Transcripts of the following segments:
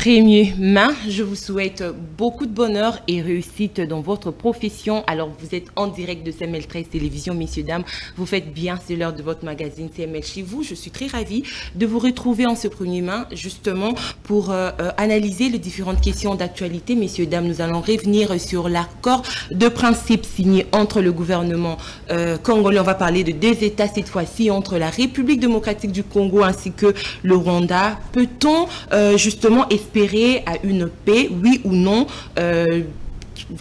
Premier main, je vous souhaite beaucoup de bonheur et réussite dans votre profession. Alors, vous êtes en direct de CML 13 Télévision, messieurs, dames. Vous faites bien, c'est l'heure de votre magazine CML chez vous. Je suis très ravie de vous retrouver en ce premier main, justement, pour analyser les différentes questions d'actualité. Messieurs, dames, nous allons revenir sur l'accord de principe signé entre le gouvernement congolais. On va parler de deux États cette fois-ci, entre la République démocratique du Congo ainsi que le Rwanda. Peut-on justement espérer à une paix, oui ou non,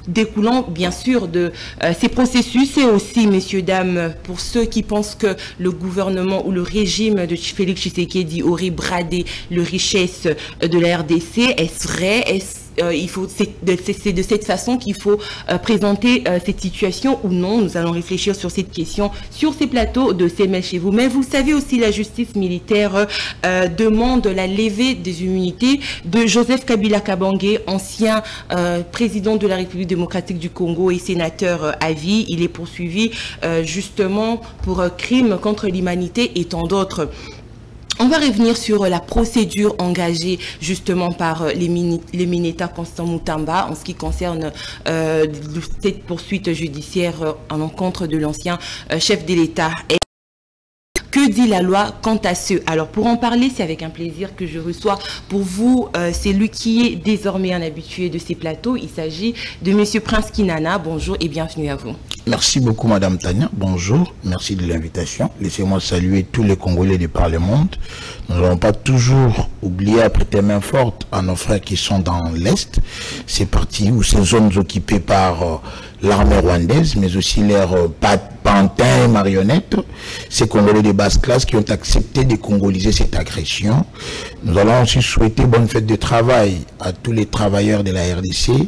découlant bien sûr de ces processus? Et aussi, messieurs, dames, pour ceux qui pensent que le gouvernement ou le régime de Félix Tshisekedi aurait bradé les richesses de la RDC, est-ce vrai? C'est de cette façon qu'il faut présenter cette situation ou non? Nous allons réfléchir sur cette question sur ces plateaux de CML chez vous. Mais vous savez aussi, la justice militaire demande la levée des immunités de Joseph Kabila Kabange, ancien président de la République démocratique du Congo et sénateur à vie. Il est poursuivi justement pour crimes contre l'humanité et tant d'autres. On va revenir sur la procédure engagée justement par l'éminenta Constant Mutamba en ce qui concerne cette poursuite judiciaire à l'encontre de l'ancien chef de l'État. Que dit la loi quant à ce? Alors, pour en parler, c'est avec un plaisir que je reçois pour vous, c'est lui qui est désormais un habitué de ces plateaux. Il s'agit de M. Prince Kinana. Bonjour et bienvenue à vous. Merci beaucoup, Madame Tania. Bonjour, merci de l'invitation. Laissez-moi saluer tous les Congolais de par le monde. Nous n'allons pas toujours oublier à prêter main forte à nos frères qui sont dans l'Est, ces parties ou ces zones occupées par l'armée rwandaise, mais aussi leurs pantins et marionnettes, ces Congolais de basse classe qui ont accepté de congoliser cette agression. Nous allons aussi souhaiter bonne fête de travail à tous les travailleurs de la RDC,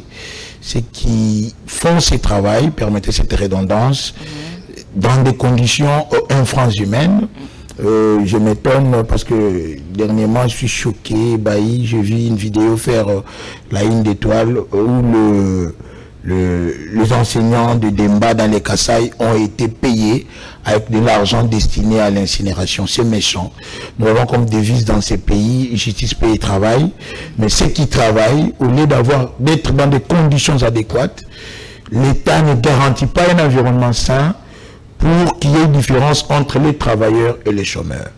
ceux qui font ce travail, permettez cette redondance, dans des conditions infrahumaines. Je m'étonne parce que dernièrement je suis choqué, ébahi, j'ai vu une vidéo faire la une d'étoile où les enseignants de Demba dans les Kasaï ont été payés avec de l'argent destiné à l'incinération. C'est méchant. Nous avons comme devise dans ces pays, justice, paix et travail. Mais ceux qui travaillent, au lieu d'être dans des conditions adéquates, l'État ne garantit pas un environnement sain pour qu'il y ait une différence entre les travailleurs et les chômeurs.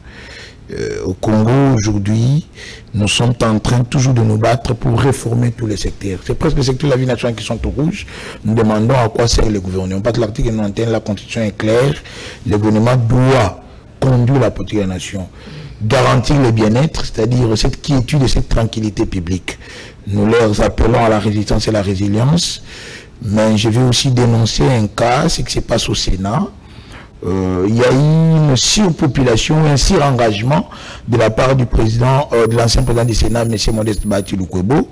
Au Congo, aujourd'hui, nous sommes en train toujours de nous battre pour réformer tous les secteurs. C'est presque les secteurs de la vie nationale qui sont au rouge. Nous demandons à quoi sert le gouvernement. Pas que l'article 91, la Constitution est claire. Le gouvernement doit conduire la politique de la nation. Garantir le bien-être, c'est-à-dire cette quiétude et cette tranquillité publique. Nous leur appelons à la résistance et la résilience. Mais je vais aussi dénoncer un cas, ce qui se passe au Sénat. Il y a eu une surpopulation, un surengagement de la part du président, de l'ancien président du Sénat, M. Modeste Bahati Lukwebo,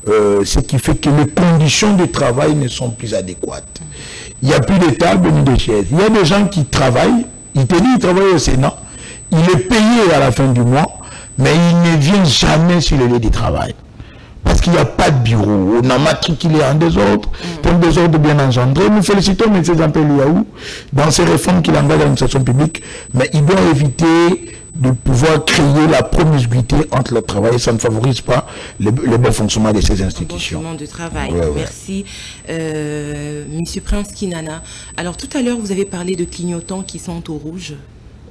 ce qui fait que les conditions de travail ne sont plus adéquates. Il n'y a plus de table ni de chaises. Il y a des gens qui travaillent, ils travaillent au Sénat, il est payé à la fin du mois, mais il ne vient jamais sur le lieu de travail. Parce qu'il n'y a pas de bureau, on a matriculé en désordre, un désordre bien engendré. Nous félicitons M. Jean-Pierre Liaou dans ses réformes qu'il engage à l'administration publique, mais il doit éviter de pouvoir créer la promiscuité entre le travail. Ça ne favorise pas le bon fonctionnement de ces institutions. Le bon fonctionnement de travail. Merci, M. Prince Kinana. Alors, tout à l'heure, vous avez parlé de clignotants qui sont au rouge.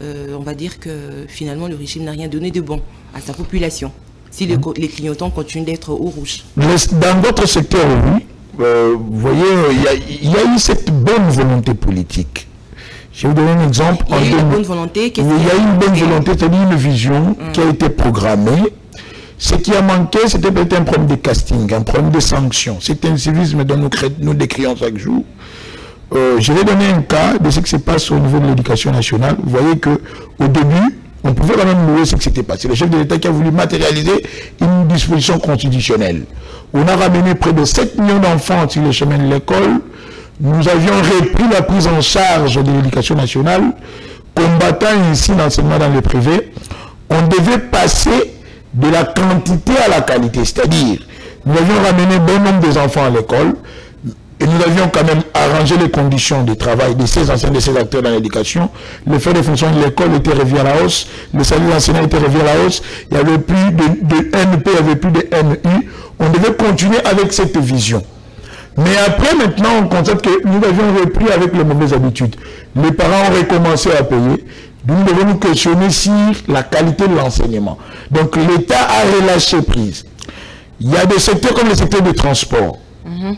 On va dire que finalement, le régime n'a rien donné de bon à sa population. Si les clignotants continuent d'être au rouge. Dans d'autres secteurs, oui, vous voyez, il y a eu cette bonne volonté politique. Je vais vous donner un exemple. Il y a eu une bonne volonté. Il y a eu une bonne volonté, c'est-à-dire une vision qui a été programmée. Ce qui a manqué, c'était peut-être un problème de casting, un problème de sanction. C'est un civisme dont nous décrions chaque jour. Je vais donner un cas de ce qui se passe au niveau de l'éducation nationale. Vous voyez qu'au début, on pouvait quand même louer ce qui s'était passé. Le chef de l'État qui a voulu matérialiser une disposition constitutionnelle. On a ramené près de 7 millions d'enfants sur les chemins de l'école. Nous avions repris la prise en charge de l'éducation nationale, combattant ainsi l'enseignement dans le privé. On devait passer de la quantité à la qualité. C'est-à-dire, nous avions ramené bon nombre des enfants à l'école. Et nous avions quand même arrangé les conditions de travail de ces anciens, de ces acteurs dans l'éducation. Le fait de fonction de l'école était revu à la hausse. Le salaire des enseignants était revu à la hausse. Il n'y avait plus de NP, il n'y avait plus de NU. On devait continuer avec cette vision. Mais après, maintenant, on constate que nous avions repris avec les mauvaises habitudes. Les parents ont recommencé à payer. Nous devons nous questionner sur la qualité de l'enseignement. Donc, l'État a relâché prise. Il y a des secteurs comme le secteur du transport.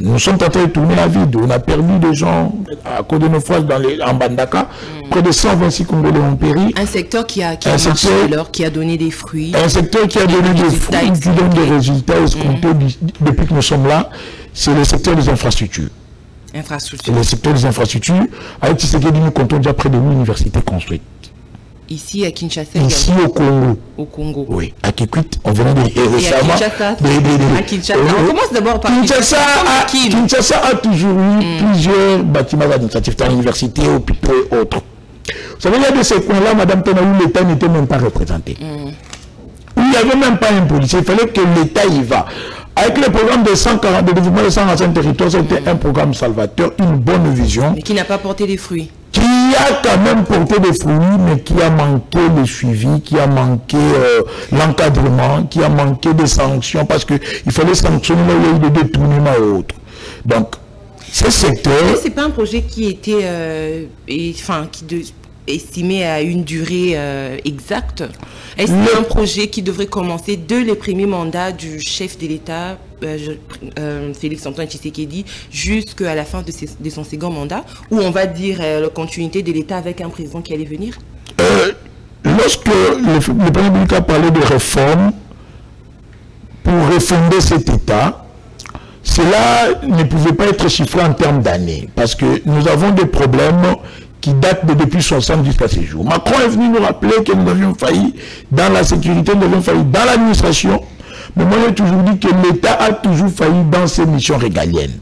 Nous sommes en train de tourner la vide. On a perdu des gens à cause de nos phrases en Bandaka. Près de 126 Congolais ont péri. Un secteur qui a marché alors, qui a donné des fruits. Un secteur qui a donné des fruits, qui donne des résultats escomptés depuis que nous sommes là. C'est le secteur des infrastructures. C'est le secteur des infrastructures. Avec Tshisekedi, nous comptons déjà près de 1000 universités construites. Ici à Kinshasa. Ici au Congo. Au Congo. Oui, à Kikwit, on venait de récemment. À Kinshasa. On commence d'abord par Kinshasa a toujours eu plusieurs bâtiments administratifs, dans l'université, hôpitaux et autres. Vous savez, il y a de ces coins-là, Madame Tena, où l'État n'était même pas représenté. Où il n'y avait même pas un policier. Il fallait que l'État y va. Avec le programme de 140, de développement de 145 territoires, c'était un programme salvateur, une bonne vision. Mais qui n'a pas porté des fruits. Qui a quand même porté des fruits, mais qui a manqué le suivi, qui a manqué l'encadrement, qui a manqué des sanctions, parce qu'il fallait sanctionner là où il y a eu des détournements et autres. Donc, ce secteur... C'est pas un projet qui était... estimé à une durée exacte. Est-ce que c'est un projet qui devrait commencer dès les premiers mandats du chef de l'État, Félix-Antoine Tshisekedi, jusqu'à la fin de son second mandat, ou on va dire la continuité de l'État avec un président qui allait venir? Lorsque le président de l'État parlait de réforme pour refonder cet État, cela ne pouvait pas être chiffré en termes d'années, parce que nous avons des problèmes qui datent de depuis 60 jusqu'à ces jours. Macron est venu nous rappeler que nous avions failli dans la sécurité, nous avions failli dans l'administration, mais moi j'ai toujours dit que l'État a toujours failli dans ses missions régaliennes.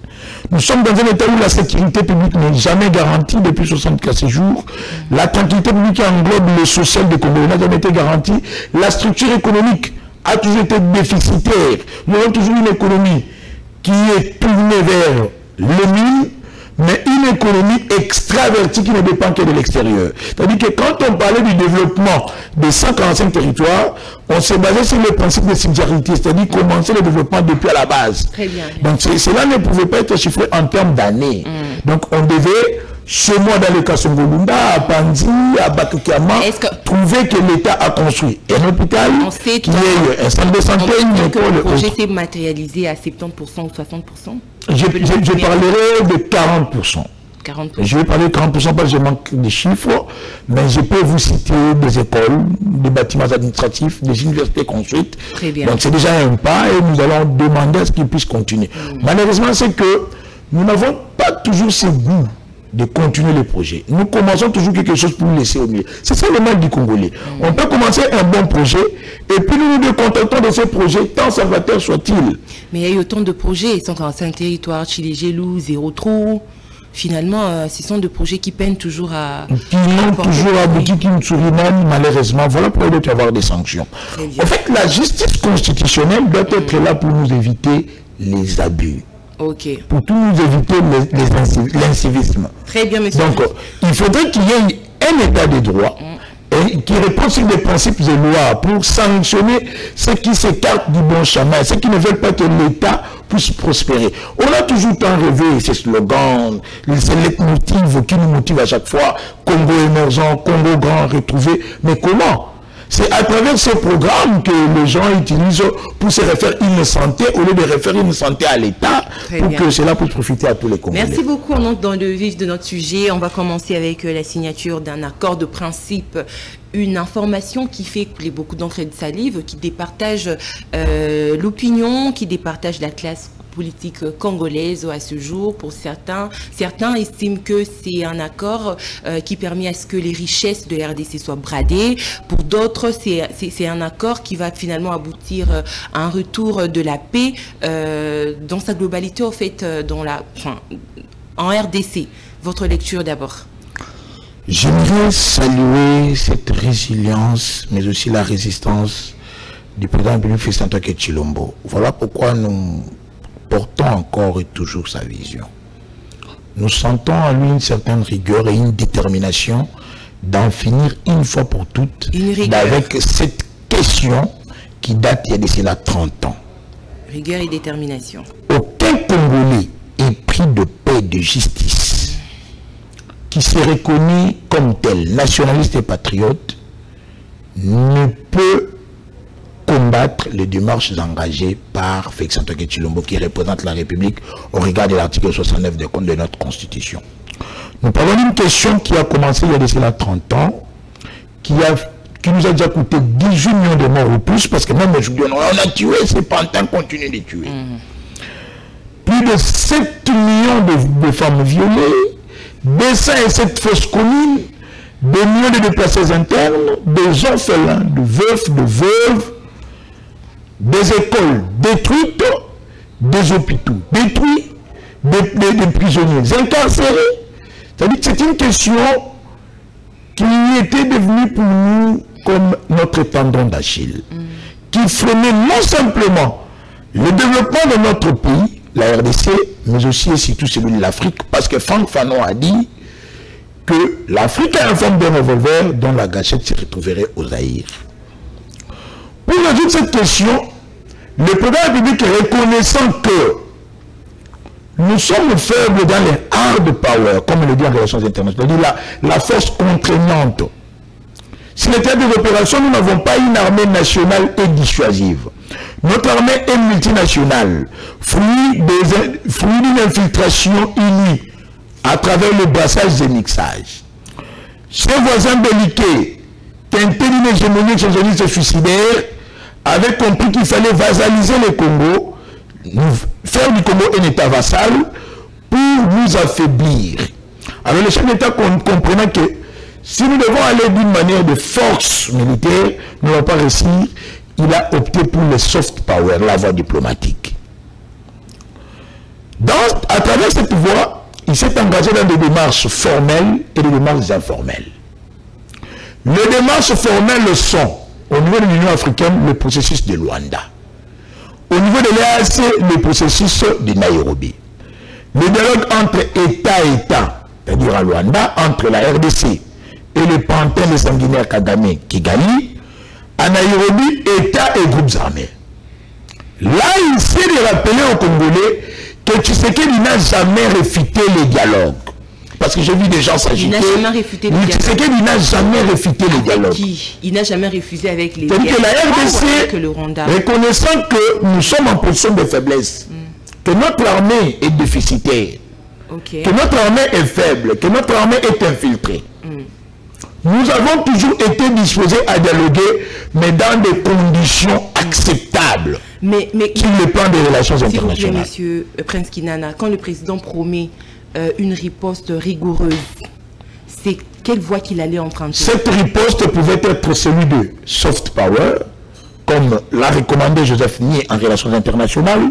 Nous sommes dans un État où la sécurité publique n'est jamais garantie depuis 60 jusqu'à ces jours. La tranquillité publique qui englobe le social des Congolais n'a jamais été garantie. La structure économique a toujours été déficitaire. Nous avons toujours une économie qui est tournée vers les mines, mais une économie extravertie qui ne dépend que de l'extérieur. C'est-à-dire que quand on parlait du développement des 145 territoires, on s'est basé sur le principe de subsidiarité, c'est-à-dire commencer le développement depuis à la base. Très bien. Donc cela ne pouvait pas être chiffré en termes d'années. Donc on devait, chez moi dans le Kasongolunda, à Panzi, à Bakukiama, trouver que l'État a construit un hôpital, qui est un centre de santé, une école. Le projet s'est matérialisé à 70% ou 60%? Je parlerai de 40%. 40%. Je vais parler de 40% parce que je manque des chiffres, mais je peux vous citer des écoles, des bâtiments administratifs, des universités construites. Très bien. Donc c'est déjà un pas et nous allons demander à ce qu'ils puissent continuer. Malheureusement, c'est que nous n'avons pas toujours ce goût de continuer le projet. Nous commençons toujours quelque chose pour nous laisser au milieu. C'est ça le mal du Congolais. On peut commencer un bon projet et puis nous nous décontentons de ce projet, tant salvateur soit-il. Mais il y a eu autant de projets, 145 territoires, Chili, Gélou, Zéro Trou. Finalement, ce sont des projets qui peinent toujours à... Qui n'ont toujours abouti qu'une souris même, malheureusement. Voilà pourquoi il doit y avoir des sanctions. En fait, la justice constitutionnelle doit être là pour nous éviter les abus. Okay. Pour tout nous éviter l'incivisme. Très bien, monsieur. Donc, il faudrait qu'il y ait un état de droit et qui répond sur des principes et lois pour sanctionner ceux qui s'écartent du bon chemin, ceux qui ne veulent pas que l'État puisse prospérer. On a toujours tant rêvé ces slogans, ces leitmotifs qui nous motivent à chaque fois, Congo émergent, Congo grand retrouvé, mais comment? C'est à travers ce programme que les gens utilisent pour se refaire une santé, au lieu de refaire une santé à l'État, pour que cela puisse profiter à tous les Congolais. Merci beaucoup. On entre dans le vif de notre sujet. On va commencer avec la signature d'un accord de principe, une information qui fait couler beaucoup d'encre et de salive, qui départage l'opinion, qui départage la classe politique congolaise à ce jour. Pour certains estiment que c'est un accord qui permet à ce que les richesses de la RDC soient bradées. Pour d'autres, c'est un accord qui va finalement aboutir à un retour de la paix dans sa globalité, en fait, en RDC. Votre lecture d'abord. J'aimerais saluer cette résilience, mais aussi la résistance du président Félix-Antoine Tshilombo. Voilà pourquoi nous portons encore et toujours sa vision. nous sentons en lui une certaine rigueur et une détermination d'en finir une fois pour toutes avec cette question qui date il y a de cela 30 ans. Rigueur et détermination. Aucun Congolais épris de paix et de justice qui se reconnaît comme tel, nationaliste et patriote, ne peut combattre les démarches engagées par Félix Antoine Tshilombo qui représente la République au regard de l'article 69 de notre Constitution. Nous parlons d'une question qui a commencé il y a de cela 30 ans, qui nous a déjà coûté 18 millions de morts ou plus, parce que même aujourd'hui, on a tué, ces pantins continuent de tuer. Plus de 7 millions de femmes violées, 207 fausses communes, des millions de déplacés internes, des orphelins, de veufs, de veuves, des écoles détruites, des hôpitaux détruits, des prisonniers incarcérés. C'est-à-dire que c'est une question qui était devenue pour nous comme notre tendon d'Achille, qui freinait non simplement le développement de notre pays, la RDC, mais aussi et surtout celui de l'Afrique, parce que Franck Fanon a dit que l'Afrique a en forme d'un revolver dont la gâchette se retrouverait au Zaïre. Pour résoudre cette question, le président de la République est reconnaissant que nous sommes faibles dans les hard power, comme on le dit en relations internationales, c'est-à-dire la force contraignante. Si les théâtres d'opération, nous n'avons pas une armée nationale et dissuasive. Notre armée est multinationale, fruit d'une infiltration unie à travers le brassage et mixage. Ses voisins belliqués, teintés d'une hégémonie expansionniste suicidaire, avaient compris qu'il fallait vasaliser le Congo, faire du Congo un État vassal pour nous affaiblir. Alors le chef d'État comprenant que si nous devons aller d'une manière de force militaire, nous n'allons pas réussir, il a opté pour le soft power, la voie diplomatique. À travers cette voie, il s'est engagé dans des démarches formelles et des démarches informelles. Les démarches formelles sont, au niveau de l'Union africaine, le processus de Luanda. Au niveau de l'EAC, le processus de Nairobi. Le dialogue entre État et État, c'est-à-dire à Luanda, entre la RDC et le pantin de sanguinaire Kagame Kigali, à Nairobi, État et groupes armés. Là, il s'est de rappeler aux Congolais que Tshisekedi n'a jamais réfuté les dialogues. Parce que j'ai vu des gens s'agiter. Il n'a jamais réfuté les dialogues. Tshisekedi n'a jamais réfuté les dialogues. Qui? Il n'a jamais refusé avec les dialogues. C'est-à-dire que la RDC, reconnaissant que nous sommes en position de faiblesse, que notre armée est déficitaire, que notre armée est faible, que notre armée est infiltrée, nous avons toujours été disposés à dialoguer, mais dans des conditions acceptables. Mais sur le plan des relations internationales. S'il vous plaît, monsieur Prince Kinana, quand le président promet une riposte rigoureuse, c'est quelle voie qu'il allait emprunter? Cette riposte pouvait être celui de soft power, comme l'a recommandé Joseph Nye en relations internationales,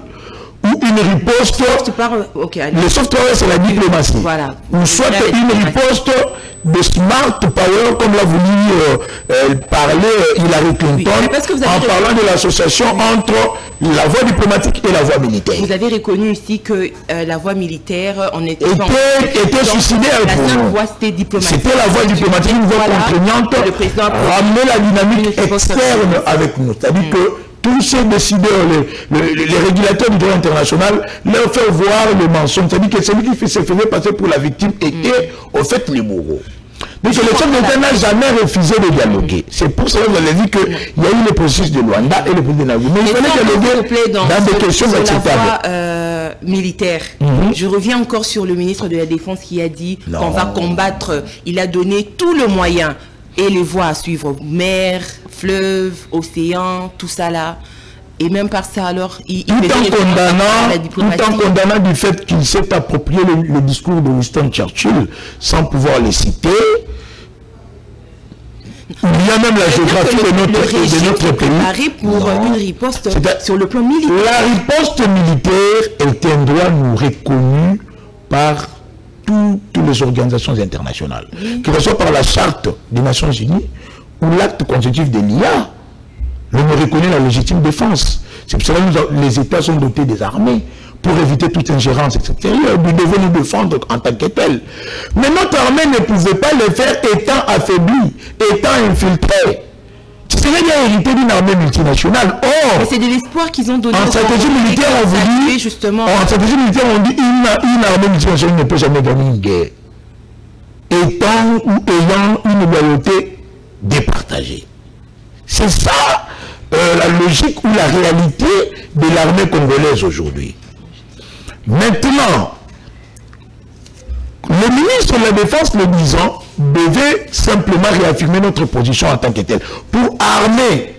ou une riposte... le soft power, c'est la diplomatie. Voilà. Ou soit une riposte de smart power, comme l'a voulu parler Hillary Clinton, en parlant de l'association entre la voie diplomatique et la voie militaire. Vous avez reconnu ici que la voie militaire était suicidaire pour nous. La voie, c'était diplomatique. C'était la voie diplomatique, une voie contraignante, ramener la dynamique externe avec nous. C'est-à-dire que tous ces décideurs, les régulateurs du droit international, leur faire voir le mensonge. C'est-à-dire que celui qui se faisait passer pour la victime était au fait le bourreau. Donc le chef d'État n'a jamais refusé de dialoguer. C'est pour cela que vous avez vu qu'il y a eu le processus de Luanda et le processus de Nairobi. Mais il fallait dialoguer dans des questions acceptables. Militaire. Je reviens encore sur le ministre de la Défense qui a dit qu'on va combattre. Il a donné tout le moyen et les voies à suivre. Mer, fleuve, océan, tout ça là. Et même par ça, alors, tout en condamnant du fait qu'il s'est approprié le discours de Winston Churchill sans pouvoir le citer. Il y a même la géographie de notre pays. Pour une riposte sur le plan militaire. La riposte militaire est un droit nous reconnu par toutes les organisations internationales, que ce soit par la charte des Nations Unies ou l'acte constitutif de l'IA. On reconnaît la légitime défense. C'est pour cela que les États sont dotés des armées pour éviter toute ingérence extérieure. Nous devons nous défendre en tant que tel. Mais notre armée ne pouvait pas le faire étant affaiblie, étant infiltrée. C'est bien hérité d'une armée multinationale. Or, c'est de l'espoir qu'ils ont donné. En stratégie militaire, on vous dit, justement. En stratégie militaire, on dit une armée multinationale ne peut jamais gagner une guerre, étant ou ayant une loyauté départagée. C'est ça la logique ou la réalité de l'armée congolaise aujourd'hui. Maintenant, le ministre de la Défense, le disant, devait simplement réaffirmer notre position en tant que telle pour armer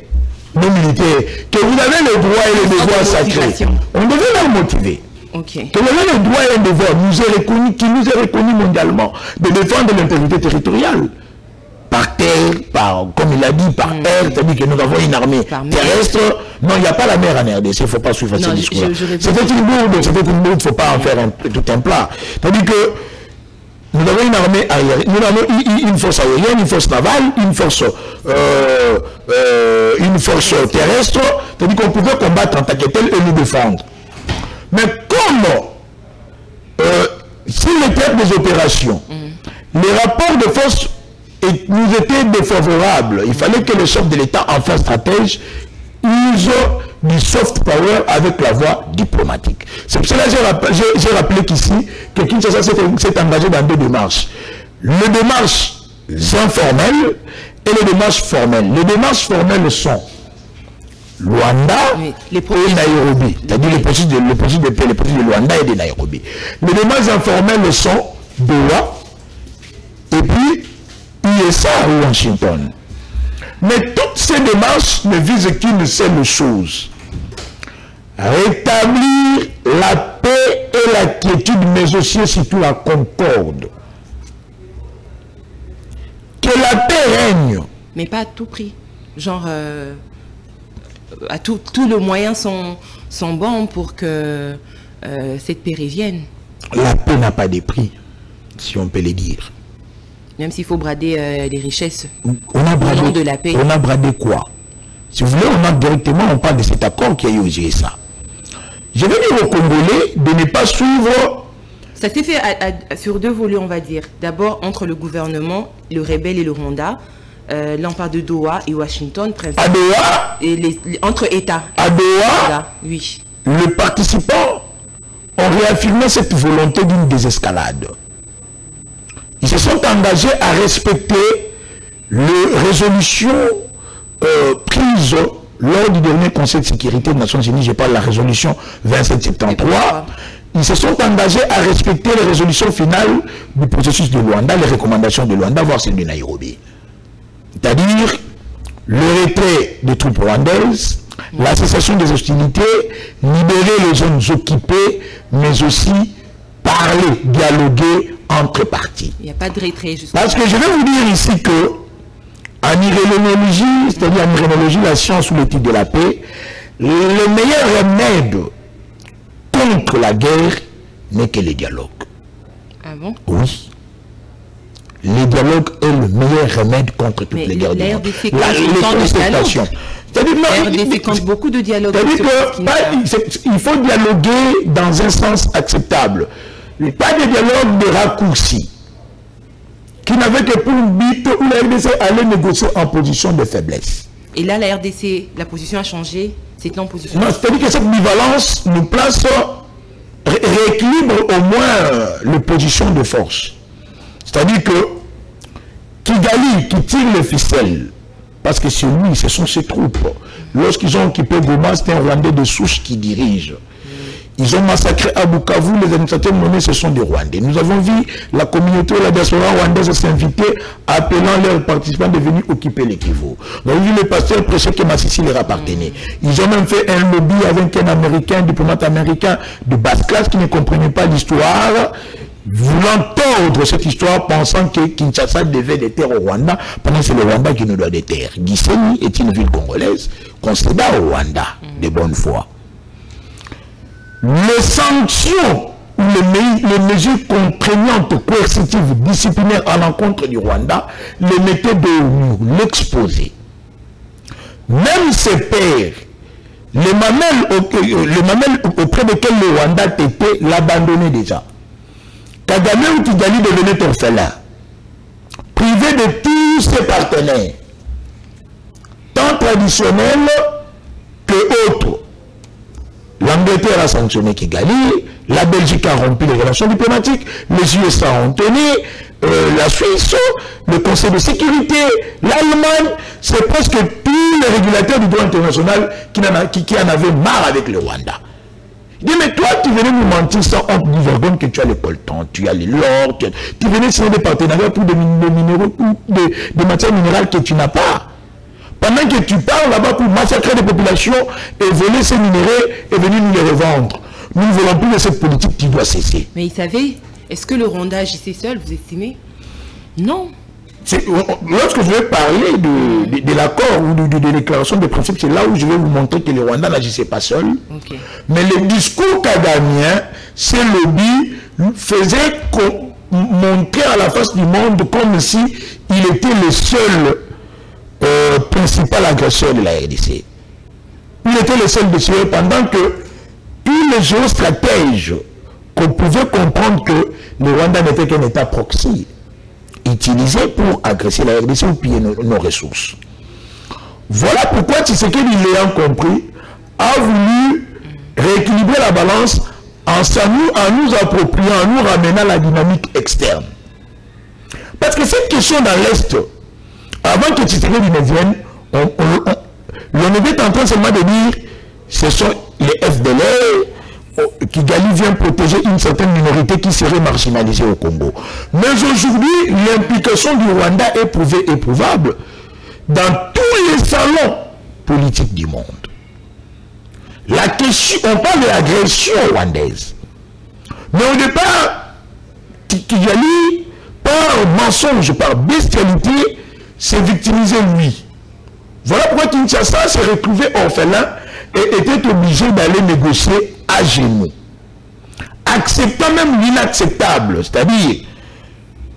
nos militaires, que vous avez le droit et le devoir sacré. On devait leur motiver. Okay. Que vous avez le droit et le devoir qui nous est reconnu mondialement de défendre l'intégrité territoriale. Par terre, comme il a dit, par air, c'est-à-dire que nous avons une armée terrestre. Non, il n'y a pas la mer en RDC, il ne faut pas suivre ce discours-là. C'était une bourde, il ne faut pas en faire tout un plat. C'est-à-dire que nous avons une armée aérienne, nous avons une force aérienne, une force navale, une force terrestre, c'est-à-dire qu'on pouvait combattre en tant que tel et nous défendre. Mais comme sur le terme des opérations, les rapports de force nous étaient défavorables, il fallait que le chef de l'État, enfin stratège, use du soft power avec la voie diplomatique. C'est pour cela que j'ai rappelé qu'ici, que Kinshasa s'est engagé dans deux démarches. Les démarches informelles et les démarches formelles. Les démarches formelles sont Luanda et Nairobi. C'est-à-dire les processus de paix, les processus de Luanda et de Nairobi. Les démarches informelles sont Doha et puis USA ou Washington. Mais toutes ces démarches ne visent qu'une seule chose: rétablir la paix et la quiétude, mais aussi surtout la concorde. Que la paix règne. Mais pas à tout prix. Genre, à tous les moyens sont bons pour que cette paix revienne. La paix n'a pas de prix, si on peut le dire. Même s'il faut brader les richesses. On a bradé de la paix. On a bradé quoi? Si vous voulez, on parle de cet accord qui a eu au GSA. Je vais dire aux Congolais de ne pas suivre. Ça s'est fait sur deux volets, on va dire. D'abord, entre le gouvernement, le rebelle et le Rwanda. Là, on parle de Doha et Washington. À Doha et entre États. À Doha, oui. Les participants ont réaffirmé cette volonté d'une désescalade. Ils se sont engagés à respecter les résolutions prises lors du dernier Conseil de sécurité des Nations Unies. Je parle de la résolution 2773. Ils se sont engagés à respecter les résolutions finales du processus de Luanda, les recommandations de Luanda, voire celles de Nairobi. C'est-à-dire le retrait des troupes rwandaises, la cessation des hostilités, libérer les zones occupées, mais aussi parler, dialoguer entre parties. Il n'y a pas de retrait. Parce que je vais vous dire ici que en irénologie, c'est-à-dire en irénologie, la science ou l'éthique de la paix, le meilleur remède contre la guerre n'est que le dialogue. Ah bon? Oui. Le dialogue est le meilleur remède contre toutes les guerres du monde. Les concertations. RDC compte beaucoup de dialogue. Il faut dialoguer dans un sens acceptable. Pas de dialogue de raccourci qui n'avait que pour but où la RDC allait négocier en position de faiblesse. Et là, la RDC, la position a changé. C'est en position. Non, c'est-à-dire que cette ambivalence nous place, rééquilibre au moins les positions de force. C'est-à-dire que Kigali qui tire les ficelles, parce que c'est lui, ce sont ses troupes. Lorsqu'ils ont occupé Goma, c'est un Rwandais de souche qui dirige. Ils ont massacré à Bukavu, les administrateurs nommés, ce sont des Rwandais. Nous avons vu la communauté, la diaspora rwandaise s'inviter, appelant leurs participants de venir occuper les Kivu. Nous avons vu les pasteurs prêcher que Massissi leur appartenait. Ils ont même fait un lobby avec un Américain, un diplomate américain de basse classe qui ne comprenait pas l'histoire, voulant tordre cette histoire, pensant que Kinshasa devait des terres au Rwanda, pendant que c'est le Rwanda qui nous doit des terres. Gisenyi est une ville congolaise qu'on cède au Rwanda de bonne foi. Les sanctions ou les mesures contraignantes, coercitives, disciplinaires à l'encontre du Rwanda, les mettaient de nous, l'exposer. Même ses pairs les mamelles auprès desquels le Rwanda était l'abandonner déjà. Kagame ou Kigali devenait orphelin, privé de tous ses partenaires, tant traditionnels que autres. L'Angleterre a sanctionné Kigali, la Belgique a rompu les relations diplomatiques, les USA ont tenu, la Suisse, le Conseil de sécurité, l'Allemagne, c'est presque tous les régulateurs du droit international qui en avaient marre avec le Rwanda. Il dit, mais toi, tu venais nous mentir sans honte ni vergogne que tu as le coltan, tu as les l'or, tu venais signer des partenariats pour des minéraux, des matières minérales que tu n'as pas. Pendant que tu parles là-bas pour massacrer des populations et voler ces minéraux et venir nous les revendre. Nous ne voulons plus de cette politique qui doit cesser. Mais vous savez, est-ce que le Rwanda agissait seul, vous estimez? Non. Lorsque je vais parler de l'accord ou de déclaration de principe, c'est là où je vais vous montrer que le Rwanda n'agissait pas seul. Okay. Mais le discours kagamien, ces lobbies faisaient montrer à la face du monde comme si il était le seul principal agresseur de la RDC. Il était le seul décideur pendant que tous les géostratèges qu'on pouvait comprendre que le Rwanda n'était qu'un État proxy, utilisé pour agresser la RDC ou piller nos ressources. Voilà pourquoi Tshisekedi, l'ayant compris, a voulu rééquilibrer la balance en nous appropriant, en nous ramenant la dynamique externe. Parce que cette question dans l'Est, avant que Tshisekedi ne vienne, l'on était en train seulement de dire ce sont les FDLR, Kigali vient protéger une certaine minorité qui serait marginalisée au Congo. Mais aujourd'hui, l'implication du Rwanda est prouvée et prouvable dans tous les salons politiques du monde. La question, on parle de l'agression rwandaise. Mais au départ, Kigali, par mensonge, par bestialité, s'est victimisé lui. Voilà pourquoi Kinshasa s'est retrouvé orphelin et était obligé d'aller négocier à genoux, acceptant même l'inacceptable, c'est-à-dire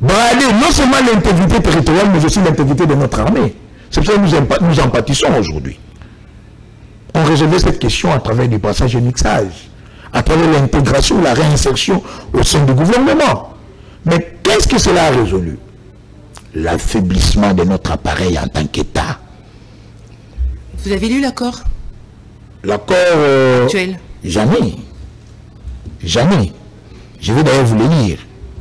brader non seulement l'intégrité territoriale, mais aussi l'intégrité de notre armée. C'est pour ça que nous en pâtissons aujourd'hui. On résolvait cette question à travers du passage et mixage, à travers l'intégration, la réinsertion au sein du gouvernement. Mais qu'est-ce que cela a résolu? L'affaiblissement de notre appareil en tant qu'État. Vous avez lu l'accord? L'accord actuel? Jamais. Jamais. Je vais d'ailleurs vous le lire.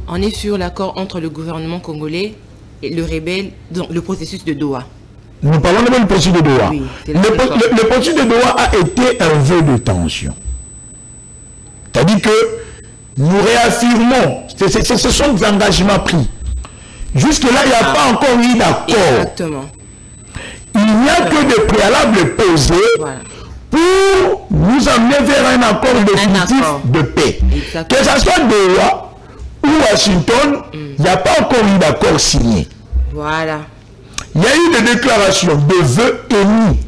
On est sur l'accord entre le gouvernement congolais et le rebelle, donc le processus de Doha. Nous parlons de le processus de Doha. Oui, le processus de Doha a été un vœu de tension. C'est-à-dire que nous réaffirmons, ce sont des engagements pris. Jusque-là, il n'y a pas encore eu d'accord. Exactement. Il n'y a que des préalables posés pour nous amener vers un accord définitif de paix. Exactement. Que ce soit Doha ou Washington, il n'y a pas encore eu d'accord signé. Voilà. Il y a eu des déclarations de vœux émis.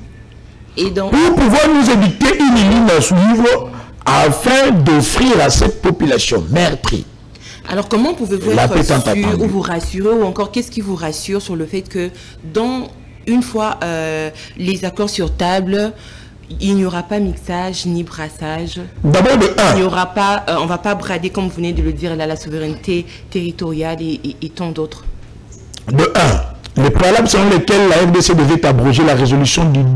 Et donc, pour pouvoir nous édicter une ligne à suivre afin d'offrir à cette population meurtrie. Alors comment pouvez-vous être sûr ou vous rassurer, ou encore qu'est-ce qui vous rassure sur le fait que une fois les accords sur table, il n'y aura pas mixage ni brassage? D'abord de un. Il n'y aura pas, on ne va pas brader, comme vous venez de le dire, là, la souveraineté territoriale et tant d'autres. De un, les préalables selon lesquels la RDC devait abroger la résolution du 8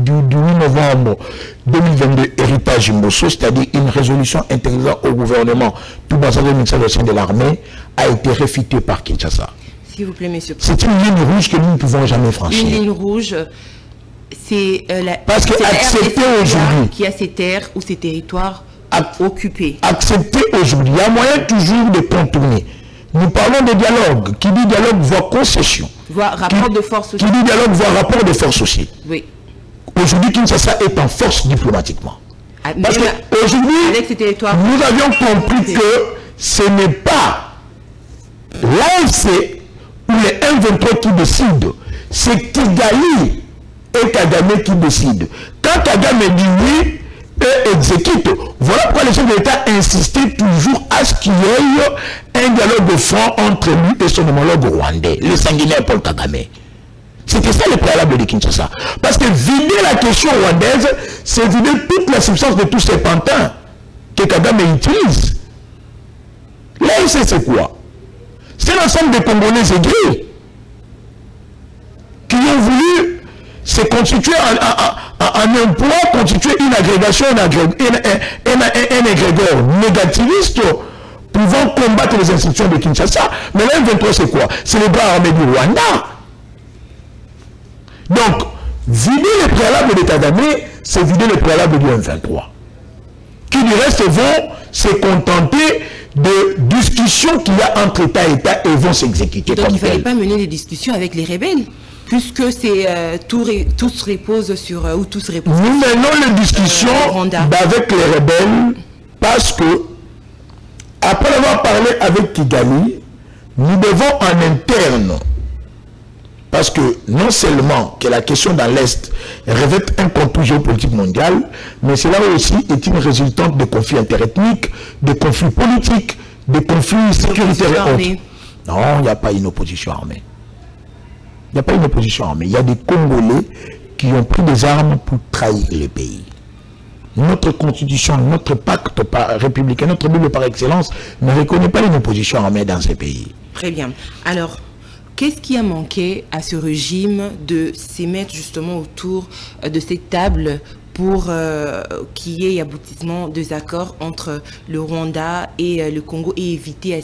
novembre 2022, héritage Mbosso, c'est-à-dire une résolution interdisant au gouvernement tout bassin de mixage au sein de l'armée, a été réfutée par Kinshasa. S'il vous plaît, monsieur. C'est une ligne rouge que nous ne pouvons jamais franchir. Une ligne rouge, c'est parce que accepter aujourd'hui qui a ses terres ou ses territoires occupés. Accepter aujourd'hui, il y a moyen toujours de contourner. Nous parlons de dialogue. Qui dit dialogue voit concession. Voit rapport de force aussi. Qui dit dialogue voit rapport de force aussi. Oui. Aujourd'hui, Kinshasa est en force diplomatiquement. Parce qu'aujourd'hui, nous avions compris que ce n'est pas l'AFC ou les M23 qui décident. C'est Kigali et Kagame qui décident. Quand Kagame dit oui, eux exécutent. Voilà pourquoi les chefs de l'État insistaient toujours à ce qu'il y ait un dialogue de front entre lui et son homologue rwandais, le sanguinaire Paul Kagame. C'était ça le préalable de Kinshasa. Parce que vider la question rwandaise, c'est vider toute la substance de tous ces pantins que Kagame utilise. L'ANC, c'est quoi? C'est l'ensemble des Congolais aigris qui ont voulu se constituer un emploi, constituer une agrégation, un égrégore négativiste pouvant combattre les institutions de Kinshasa. Mais là, M23, c'est quoi? C'est les bras armés du Rwanda. Donc, vider les préalables de Kagame, c'est vider les préalables du M23. Qui du reste vont se contenter de discussions qu'il y a entre État et État et vont s'exécuter. Donc il ne fallait pas mener des discussions avec les rebelles, puisque c'est tout se repose sur ou tout se repose. Nous menons les discussions avec les rebelles parce que après avoir parlé avec Kigali, nous devons en interne, parce que non seulement que la question dans l'Est revêt un contour géopolitique mondial, mais cela aussi est une résultante de conflits interethniques, de conflits politiques, de conflits sécuritaires et autres. Non, il n'y a pas une opposition armée. Il n'y a pas une opposition armée. Il y a des Congolais qui ont pris des armes pour trahir le pays. Notre constitution, notre pacte républicain, notre Bible par excellence ne reconnaît pas une opposition armée dans ces pays. Très bien. Alors, qu'est-ce qui a manqué à ce régime de se mettre justement autour de cette table pour qu'il y ait aboutissement des accords entre le Rwanda et le Congo et éviter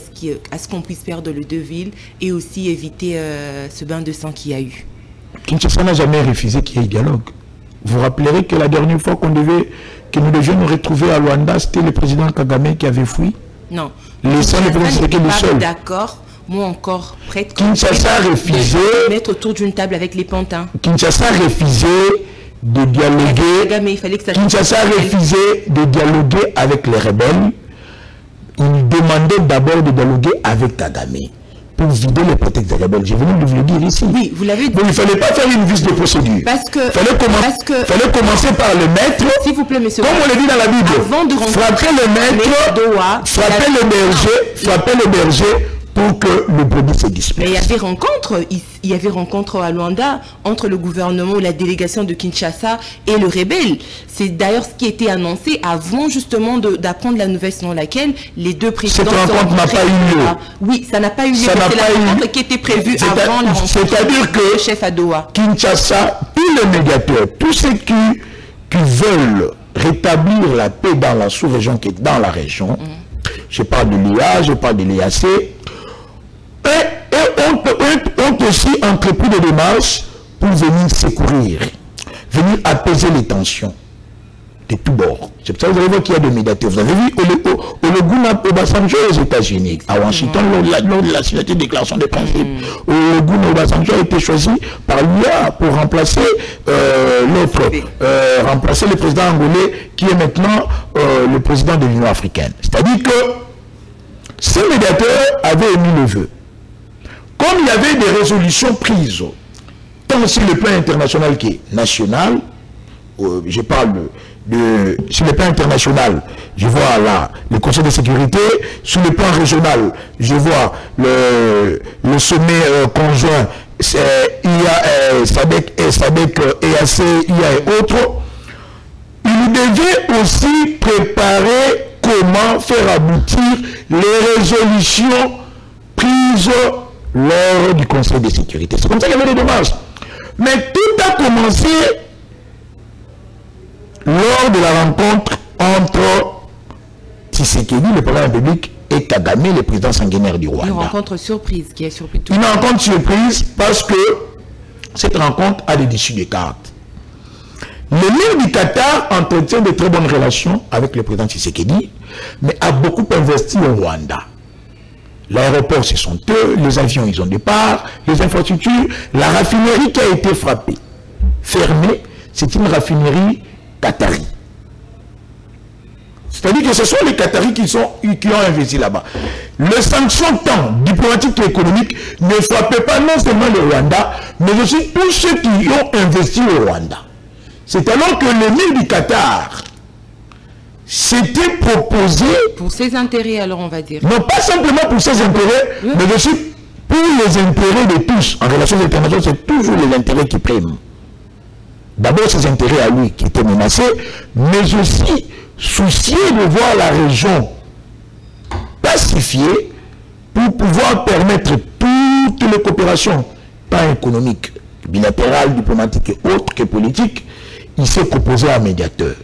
à ce qu'on puisse perdre les deux villes et aussi éviter ce bain de sang qu'il y a eu? Kinshasa n'a jamais refusé qu'il y ait dialogue. Vous rappellerez que la dernière fois que nous devions nous retrouver à Luanda, c'était le président Kagame qui avait fui. Non. Laissant le président Tshisekedi seul. D'accord. Moi encore prête. Kinshasa a refusé de mettre autour d'une table avec les pantins. Kinshasa a refusé de dialoguer. Kagame, il fallait que ça Kinshasa a refusé de dialoguer avec les rebelles. Il demandait d'abord de dialoguer avec Kagame pour vider les prétextes des rebelles. Je venais de vous le dire ici. Oui, vous l'avez dit. Donc il ne fallait pas faire une vice de procédure. Parce que il fallait commencer par le maître. S'il vous plaît, monsieur. Comme on le dit dans la Bible. Avant de frapper le maître, frapper le berger pour que le brebis se disperse. Mais il y avait rencontre à Luanda entre le gouvernement ou la délégation de Kinshasa et le rebelle. C'est d'ailleurs ce qui était annoncé avant justement d'apprendre la nouvelle selon laquelle les deux présidents... Cette rencontre n'a pas eu lieu. Oui, ça n'a pas eu lieu. C'est la rencontre qui était prévue avant la rencontre. C'est-à-dire que le chef à Doha. Kinshasa, tous les médiateurs, tous ceux qui veulent rétablir la paix dans la sous-région qui est dans la région, je parle de l'IA, je parle de l'IAC, et ont aussi entrepris des démarches pour venir secourir, venir apaiser les tensions de tous bords. C'est pour ça que vous allez voir qu'il y a des médiateurs. Vous avez vu Olusegun Obasanjo aux États-Unis, à Washington, lors de la signature de déclaration de principe. Olusegun Obasanjo a été choisi par l'UA pour remplacer remplacer le président angolais qui est maintenant le président de l'Union africaine. C'est-à-dire que ces médiateurs avaient émis le vœu. Comme il y avait des résolutions prises, tant sur le plan international qui est national, je parle sur le plan international, je vois là le Conseil de sécurité, sur le plan régional, je vois le sommet conjoint IA, SADC, EAC, IA et autres. Il devait aussi préparer comment faire aboutir les résolutions prises lors du Conseil de sécurité. C'est comme ça qu'il y avait des démarches. Mais tout a commencé lors de la rencontre entre Tshisekedi, le président de la République, et Kagame, le président sanguinaire du Rwanda. Une rencontre surprise qui a surpris tout. Une rencontre surprise parce que cette rencontre a des issues de cartes. L'émir du Qatar entretient de très bonnes relations avec le président Tshisekedi, mais a beaucoup investi au Rwanda. L'aéroport, ce sont eux, les avions, ils ont départ, les infrastructures, la raffinerie qui a été frappée, fermée, c'est une raffinerie qatari. C'est-à-dire que ce sont les Qataris qui ont investi là-bas. Les sanctions tant diplomatiques et économiques ne frappaient pas non seulement le Rwanda, mais aussi tous ceux qui ont investi au Rwanda. C'est alors que l'émir du Qatar s'était proposé... Pour ses intérêts, alors on va dire. Non, pas simplement pour ses intérêts, mais aussi pour les intérêts de tous. En relation internationale, c'est toujours les intérêts qui priment. d'abord ses intérêts à lui qui étaient menacés, mais aussi soucié de voir la région pacifiée pour pouvoir permettre toutes les coopérations, pas économiques, bilatérales, diplomatiques et autres que politiques. Il s'est proposé un médiateur.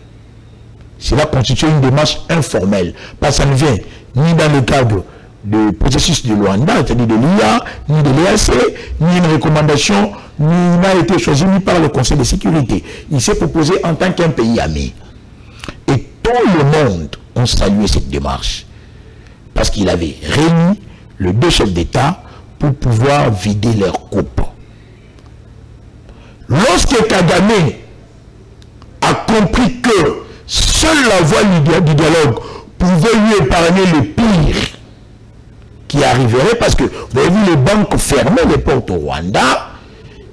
Cela constitue une démarche informelle, parce que ça ne vient ni dans le cadre du processus de Luanda, c'est-à-dire de l'IA, ni de l'EAC, ni une recommandation, ni n'a été choisi ni par le Conseil de sécurité. Il s'est proposé en tant qu'un pays ami. Et tout le monde a salué cette démarche, parce qu'il avait réuni les deux chefs d'État pour pouvoir vider leur coupe. Lorsque Kagame a compris que seule la voie du dialogue pouvait lui épargner le pire qui arriverait, parce que vous avez vu les banques fermer les portes au Rwanda,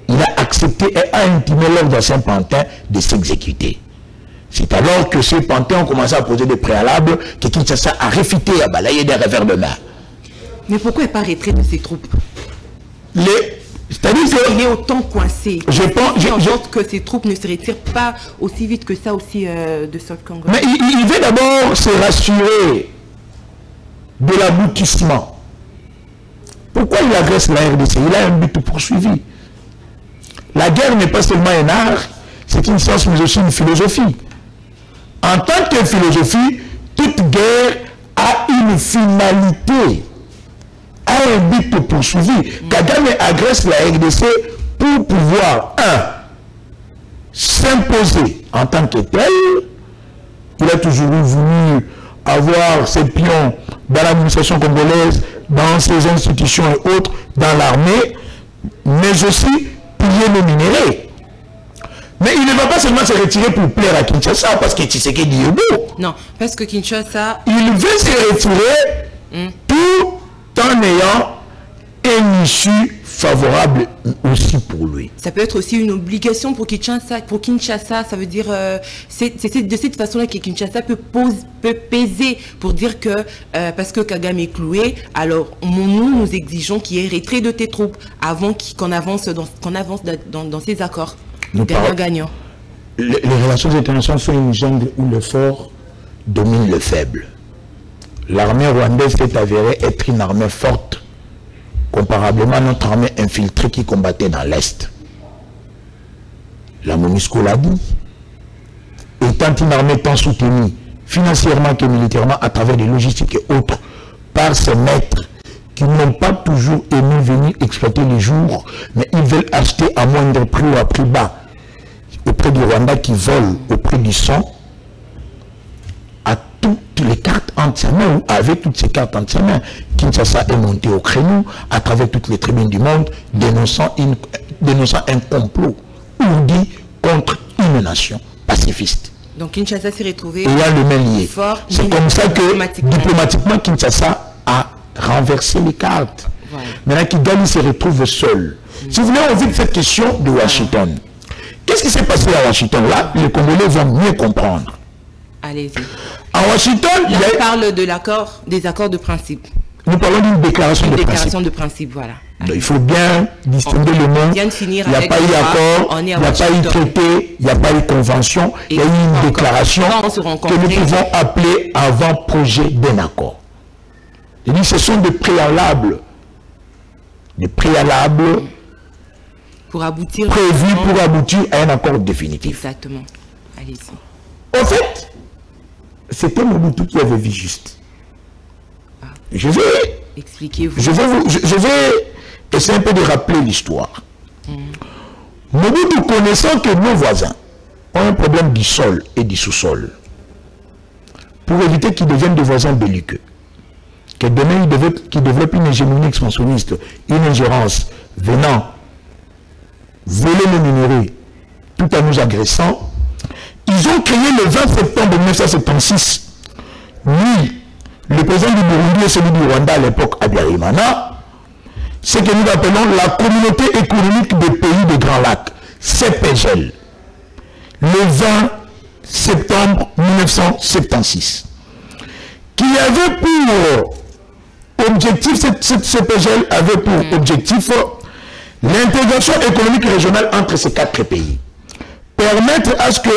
il a accepté et a intimé l'ordre d'ancien Pantin de s'exécuter. C'est alors que ces pantins ont commencé à poser des préalables que Kinshasa a réfuté, à balayer des revers de main. Mais pourquoi il n'est pas retrait de ses troupes? C'est-à-dire qu'il est autant coincé. Je pense que ses troupes ne se retirent pas aussi vite que ça aussi de South Congo. Mais il veut d'abord se rassurer de l'aboutissement. Pourquoi il agresse la RDC? Il a un but poursuivi. La guerre n'est pas seulement un art, c'est une science mais aussi une philosophie. En tant que philosophie, toute guerre a une finalité, a un but poursuivi. Kagame agresse la RDC pour pouvoir, s'imposer en tant que tel. Il a toujours voulu avoir ses pions dans l'administration congolaise, dans ses institutions et autres, dans l'armée, mais aussi piller les minéraux. Mais il ne va pas seulement se retirer pour plaire à Kinshasa, parce que Tshisekedi est beau. Non, parce que Kinshasa... Il veut se retirer tout en ayant une issue favorable aussi pour lui. Ça peut être aussi une obligation pour Kinshasa, ça veut dire... c'est de cette façon-là que Kinshasa peut peser pour dire que... parce que Kagame est cloué, alors nous exigeons qu'il y ait retrait de tes troupes avant qu'on avance dans ces accords. Gagnant-gagnant. Les relations internationales sont une jungle où le fort domine le faible. L'armée rwandaise s'est avérée être une armée forte, comparablement à notre armée infiltrée qui combattait dans l'Est. La MONUSCO l'a dit. Étant une armée tant soutenue, financièrement que militairement, à travers des logistiques et autres, par ses maîtres, qui n'ont pas toujours aimé venir exploiter les jours, mais ils veulent acheter à moindre prix ou à prix bas, auprès du Rwanda qui vole au prix du sang, à toutes les cartes entre ses mains, ou avec toutes ces cartes entre ses mains. Kinshasa est monté au créneau, à travers toutes les tribunes du monde, dénonçant un complot ourdi contre une nation pacifiste. Donc Kinshasa s'est retrouvé le même lié. C'est comme ça que, diplomatiquement, Kinshasa a renverser les cartes. Voilà. Maintenant, Kigali se retrouve seul. Si vous voulez, on vit cette question de Washington. Qu'est-ce qui s'est passé à Washington? Là, les Congolais vont mieux comprendre. Allez-y. À Washington, on parle des accords de principe. Nous parlons d'une déclaration de déclaration de principe, voilà. Donc, il faut bien distinguer le nom. Il n'y a pas eu accord, il n'y a pas eu traité, il n'y a pas eu convention, il y a eu une déclaration que nous pouvons appeler avant-projet d'un accord. Je dis, ce sont des préalables pour aboutir prévus pour aboutir à un accord définitif. Exactement. Allez-y. En fait, c'était Mobutu qui avait vu juste. Je vais expliquez-vous. Je vais essayer un peu de rappeler l'histoire. Mobutu, connaissant que nos voisins ont un problème du sol et du sous-sol, pour éviter qu'ils deviennent des voisins belliqueux, que demain qu'ils développent une hégémonie expansionniste, une ingérence venant voler les minéraux tout en nous agressant, ils ont créé le 20 septembre 1976, lui, le président du Burundi et celui du Rwanda à l'époque, Habyarimana, ce que nous appelons la communauté économique des pays des Grands Lacs, CEPGL, le 20 septembre 1976, qui avait pour objectif, cette CEPGL avait pour objectif l'intégration économique régionale entre ces quatre pays. permettre à ce qu'il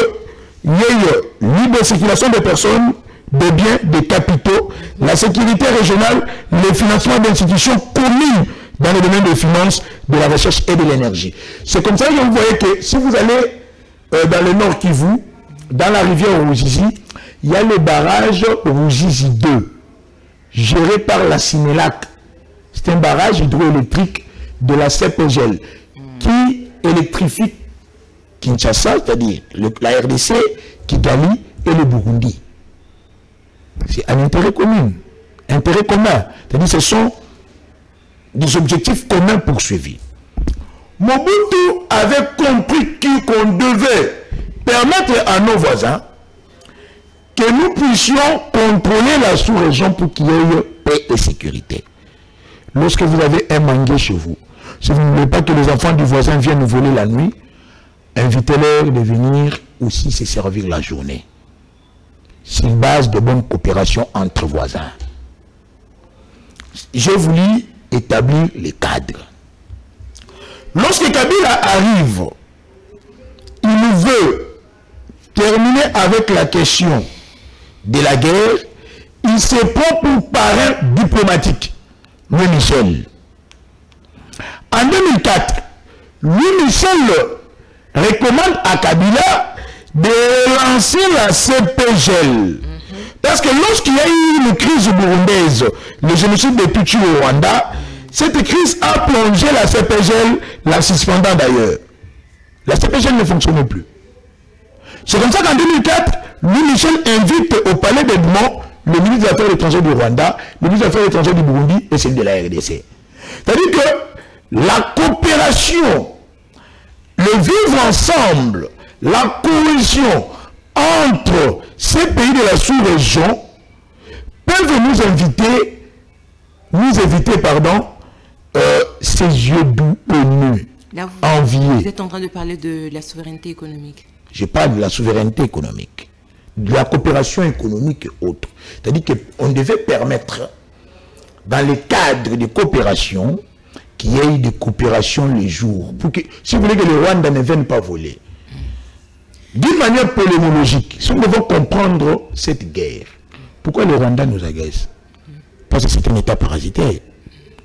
y ait libre circulation des personnes, des biens, des capitaux, la sécurité régionale, le financement d'institutions communes dans le domaine des finances, de la recherche et de l'énergie. C'est comme ça que vous voyez que si vous allez dans le nord Kivu, dans la rivière Ruzizi, il y a le barrage Ruzizi 2, géré par la Sinelac. C'est un barrage hydroélectrique de la CEPGL qui électrifie Kinshasa, c'est-à-dire la RDC, Kigali et le Burundi. C'est un intérêt commun. Intérêt commun. C'est-à-dire ce sont des objectifs communs poursuivis. Mobutu avait compris qu'on devait permettre à nos voisins que nous puissions contrôler la sous-région pour qu'il y ait paix et sécurité. Lorsque vous avez un mangué chez vous, si vous ne voulez pas que les enfants du voisin viennent nous voler la nuit, invitez-les de venir aussi se servir la journée. C'est une base de bonne coopération entre voisins. J'ai voulu établir les cadres. Lorsque Kabila arrive, il veut terminer avec la question de la guerre, il se prend pour parrain diplomatique, Louis Michel. En 2004, Louis Michel recommande à Kabila de lancer la CEPGL. Parce que lorsqu'il y a eu une crise burundaise, le génocide de Tutsi au Rwanda, cette crise a plongé la CEPGL, la suspendant d'ailleurs. La CEPGL ne fonctionnait plus. C'est comme ça qu'en 2004, Louis Michel invite au palais d'Edmond le ministre des Affaires étrangères du Rwanda, le ministre des Affaires étrangères du Burundi et celui de la RDC. C'est-à-dire que la coopération, le vivre ensemble, la cohésion entre ces pays de la sous-région peuvent nous éviter, ces yeux doux haineux, enviés. Vous êtes en train de parler de la souveraineté économique. Je parle de la souveraineté économique, de la coopération économique et autres. C'est-à-dire qu'on devait permettre, dans le cadre de coopération, qu'il y ait des coopérations les jours. Pour que, si vous voulez que le Rwanda ne vienne pas voler, d'une manière polémologique, si nous devons comprendre cette guerre, pourquoi le Rwanda nous agresse? Parce que c'est un État parasitaire.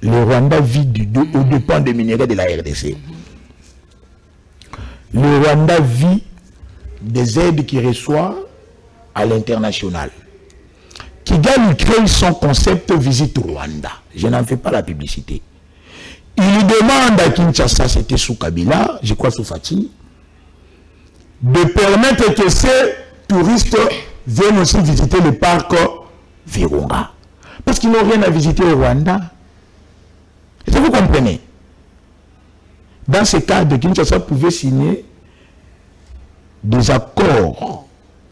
Le Rwanda vit au dépend des minéraux de la RDC. Le Rwanda vit des aides qu'il reçoit à l'international. Kigali crée son concept visite au Rwanda. Je n'en fais pas la publicité. Il demande à Kinshasa, c'était sous Kabila, je crois sous Fati, de permettre que ces touristes viennent aussi visiter le parc Virunga. Parce qu'ils n'ont rien à visiter au Rwanda. Est-ce que vous comprenez? Dans ce cadre, Kinshasa pouvait signer des accords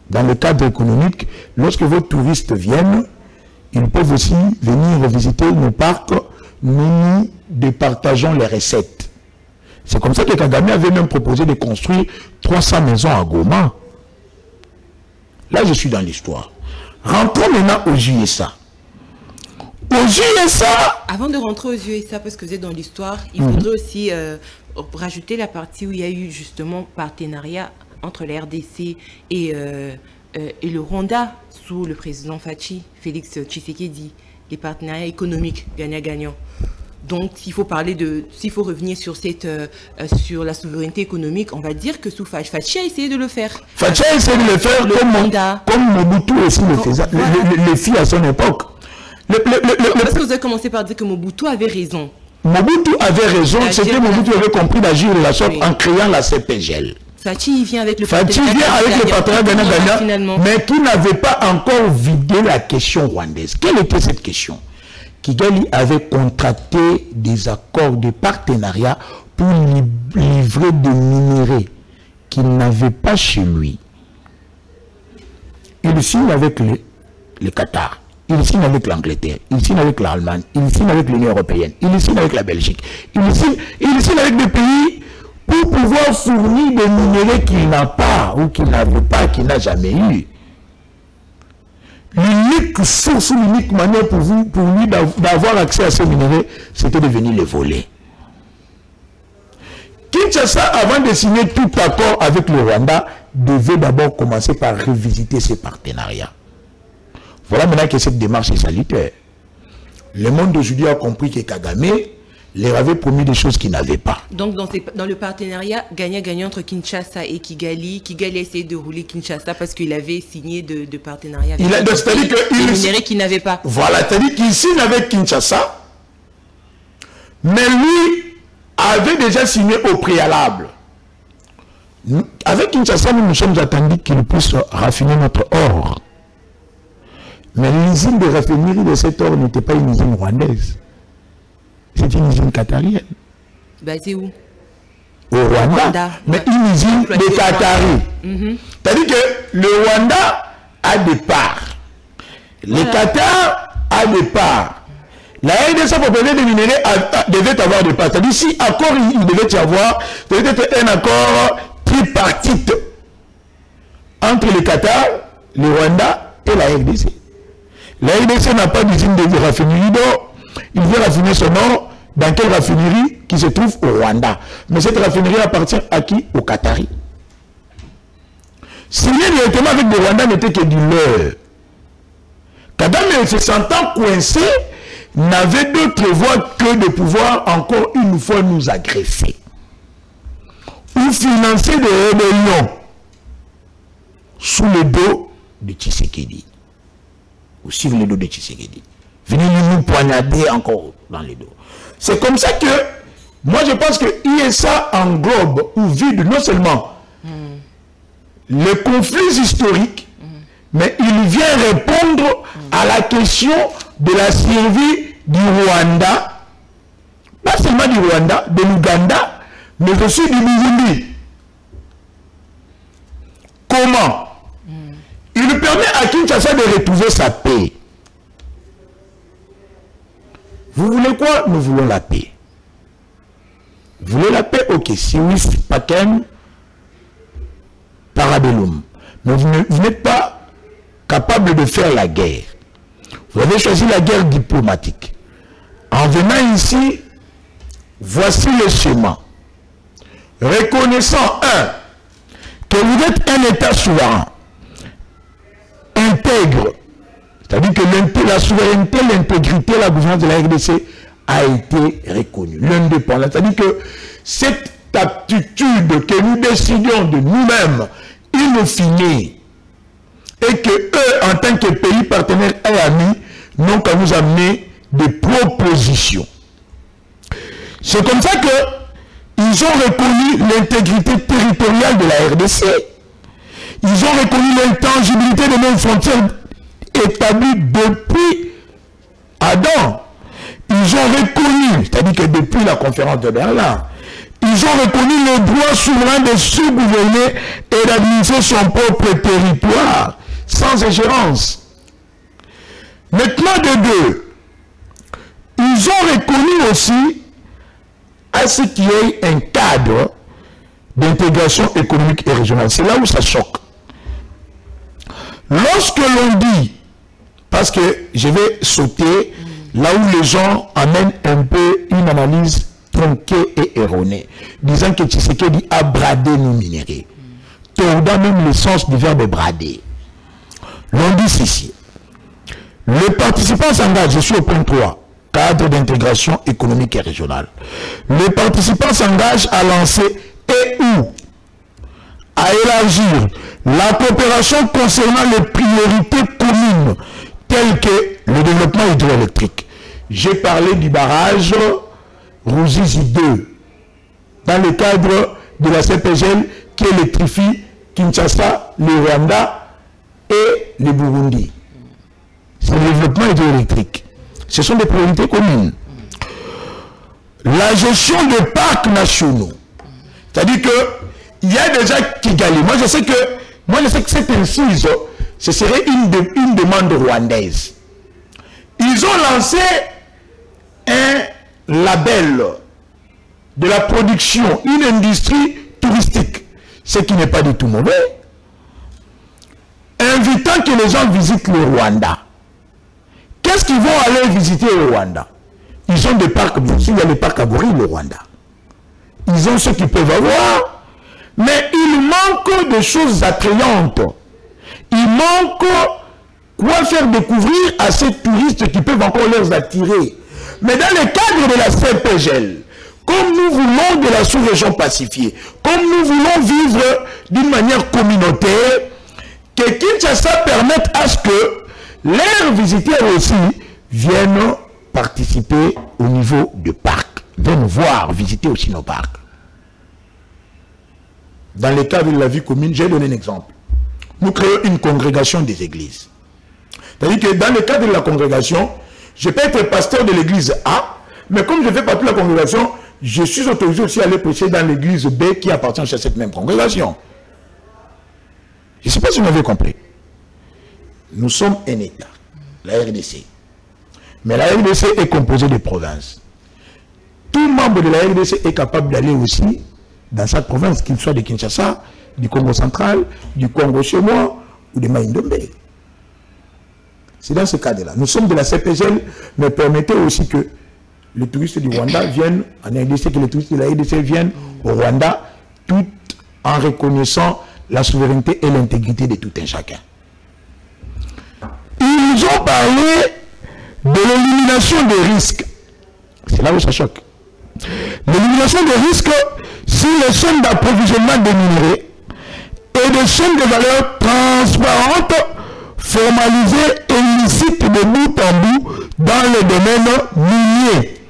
dans le cadre économique. Lorsque vos touristes viennent, ils peuvent aussi venir visiter nos parcs, nous départageons les recettes. C'est comme ça que Kagame avait même proposé de construire 300 maisons à Goma. Là, je suis dans l'histoire. Rentrons maintenant aux USA. Aux USA... Avant de rentrer aux USA, parce que vous êtes dans l'histoire, il faudrait aussi rajouter la partie où il y a eu justement partenariat entre la RDC et le Rwanda sous le président Félix Tshisekedi. Les partenariats économiques gagnant-gagnant. Donc, s'il faut parler de, s'il faut revenir sur cette, sur la souveraineté économique, on va dire que sous Fachi a essayé de le faire. Fachi a essayé de le faire comme Mobutu aussi le faisait, le fit à son époque. Parce que vous avez commencé par dire que Mobutu avait raison. Mobutu avait raison, c'est que Mobutu avait compris d'agir de la sorte en créant la CEPGL. Fachi vient avec le partenariat gagnant-gagnant, mais qui n'avait pas encore vidé la question rwandaise. Quelle était cette question? Kigali avait contracté des accords de partenariat pour livrer des minéraux qu'il n'avait pas chez lui. Il signe avec le Qatar, il signe avec l'Angleterre, il signe avec l'Allemagne, il signe avec l'Union européenne, il signe avec la Belgique, il signe avec des pays pour pouvoir fournir des minéraux qu'il n'a pas ou qu'il n'avait pas, qu'il n'a jamais eu. L'unique source, l'unique manière pour lui d'avoir accès à ces minéraux, c'était de venir les voler. Kinshasa, avant de signer tout accord avec le Rwanda, devait d'abord commencer par revisiter ses partenariats. Voilà maintenant que cette démarche est salutaire. Le monde d'aujourd'hui a compris que Kagame leur avait promis des choses qu'ils n'avaient pas. Donc, dans le partenariat gagnant-gagnant entre Kinshasa et Kigali, Kigali a essayé de rouler Kinshasa parce qu'il avait signé de partenariat avec des minéraux qu'il n'avait pas. Voilà, c'est-à-dire qu'il signe avec Kinshasa, mais lui avait déjà signé au préalable. Avec Kinshasa, nous nous sommes attendus qu'il puisse raffiner notre or. Mais l'usine de raffinerie de cet or n'était pas une usine rwandaise. C'est une usine qatarienne. Ben, c'est où? Au Rwanda. Mais une usine de Qataris. C'est-à-dire que le Rwanda a des parts. Le Qatar a des parts. La RDC proposait des minéraux devait avoir des parts. C'est-à-dire si accord il devait y avoir, devait être un accord tripartite entre le Qatar, le Rwanda et la RDC. La RDC n'a pas d'usine de raffinerie d'or. Il veut raffiner son or dans quelle raffinerie qui se trouve au Rwanda. Mais cette raffinerie appartient à qui? Au Qatari. Signer directement avec le Rwanda n'était que du leurre. Kagame, se sentant coincé, n'avait d'autre voie que de pouvoir encore une fois nous agresser. Ou financer des rébellions sous le dos de Tshisekedi. Ou sur le dos de Tshisekedi. Venez nous poignarder encore dans les dos. C'est comme ça que, moi je pense que ISA englobe ou vide non seulement les conflits historiques, mais il vient répondre à la question de la survie du Rwanda, pas seulement du Rwanda, de l'Ouganda, mais aussi du Burundi. Comment? Il permet à Kinshasa de retrouver sa paix. Vous voulez quoi? Nous voulons la paix. Vous voulez la paix? Ok. Siwis, Paken, Parabellum. Mais vous n'êtes pas capable de faire la guerre. Vous avez choisi la guerre diplomatique. En venant ici, voici le schéma. Reconnaissant, que vous êtes un État souverain, intègre, c'est-à-dire que la souveraineté, l'intégrité, la gouvernance de la RDC a été reconnue. L'indépendance, c'est-à-dire que cette aptitude que nous décidions de nous-mêmes, in fine, et que eux, en tant que pays partenaires et amis, n'ont qu'à nous amener des propositions. C'est comme ça que ils ont reconnu l'intégrité territoriale de la RDC. Ils ont reconnu l'intangibilité de nos frontières établies depuis Adam. Ils ont reconnu, c'est-à-dire que depuis la conférence de Berlin, ils ont reconnu le droit souverain de se gouverner et d'administrer son propre territoire, sans ingérence. Maintenant, de deux, ils ont reconnu aussi à ce qu'il y ait un cadre d'intégration économique et régionale. C'est là où ça choque. Lorsque l'on dit, parce que je vais sauter là où les gens amènent un peu une analyse tronquée et erronée, disant que Tshisekedi a bradé nos minéraux, tordant même le sens du verbe brader. L'on dit ceci. Le participant s'engage, je suis au point 3, cadre d'intégration économique et régionale. Le participant s'engage à lancer et ou à élargir la coopération concernant les priorités communes telles que le développement hydroélectrique. J'ai parlé du barrage Ruzizi 2 dans le cadre de la CPGL qui électrifie Kinshasa, le Rwanda et le Burundi. C'est le développement hydroélectrique. Ce sont des priorités communes. La gestion des parcs nationaux. C'est-à-dire qu'il y a déjà Kigali. Moi je sais que cette incise, ce serait une demande rwandaise. Ils ont lancé un label de la production, une industrie touristique, ce qui n'est pas du tout mauvais, invitant que les gens visitent le Rwanda. Qu'est-ce qu'ils vont aller visiter au Rwanda? Ils ont des parcs, bien sûr, il y a les parcs à gorilles au Rwanda. ils ont ce qu'ils peuvent avoir, mais il manque de choses attrayantes. Il manque quoi faire découvrir à ces touristes qui peuvent encore les attirer. Mais dans le cadre de la CPGL, comme nous voulons de la sous-région pacifiée, comme nous voulons vivre d'une manière communautaire, que Kinshasa permette à ce que leurs visiteurs aussi viennent participer au niveau du parc, viennent voir, visiter aussi nos parcs. Dans le cadre de la vie commune, j'ai donné un exemple. Nous créons une congrégation des églises. C'est-à-dire que dans le cadre de la congrégation, je peux être pasteur de l'église A, mais comme je fais partie de la congrégation, je suis autorisé aussi à aller prêcher dans l'église B qui appartient à cette même congrégation. Je ne sais pas si vous m'avez compris. Nous sommes un État, la RDC. Mais la RDC est composée de provinces. Tout membre de la RDC est capable d'aller aussi dans cette province, qu'il soit de Kinshasa, du Congo central, du Congo chinois ou de Maïndombe. C'est dans ce cadre-là. Nous sommes de la CPGL, mais permettez aussi que les touristes du Rwanda viennent en RDC, que les touristes de la RDC viennent au Rwanda, tout en reconnaissant la souveraineté et l'intégrité de tout un chacun. Ils ont parlé de l'élimination des risques. C'est là où ça choque. L'élimination des risques sur les chaînes d'approvisionnement des minerais et des chaînes de valeur transparentes, formalisées et illicites de bout en bout dans le domaine minier,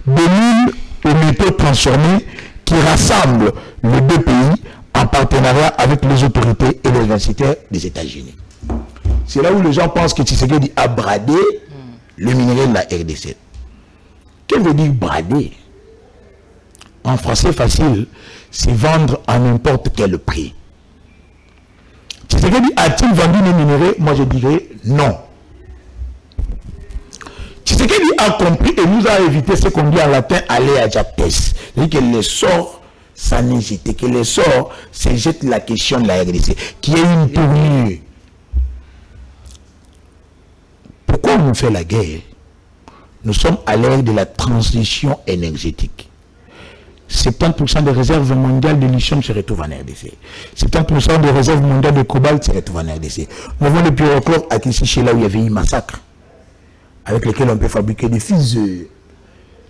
des mines aux métaux transformés qui rassemblent les deux pays en partenariat avec les autorités et les universitaires des États-Unis. C'est là où les gens pensent que Tshisekedi a bradé le minerai de la RDC. Qu'est-ce que veut dire brader? En français facile, c'est vendre à n'importe quel prix. Tshisekedi a-t-il vendu les minerais? Moi je dirais non. Tshisekedi a compris et nous a évité ce qu'on dit en latin aller à Japes. C'est-à-dire que les sorts sans hésiter, que les sorts se jettent la question de la RDC, qui est une tournure. Pourquoi on fait la guerre? Nous sommes à l'ère de la transition énergétique. 70% des réserves mondiales de lithium se retrouvent en RDC. 70% des réserves mondiales de cobalt se retrouvent en RDC. Nous avons le pyrochlore à Kissy, là où il y avait eu massacre, avec lesquels on peut fabriquer des fusées,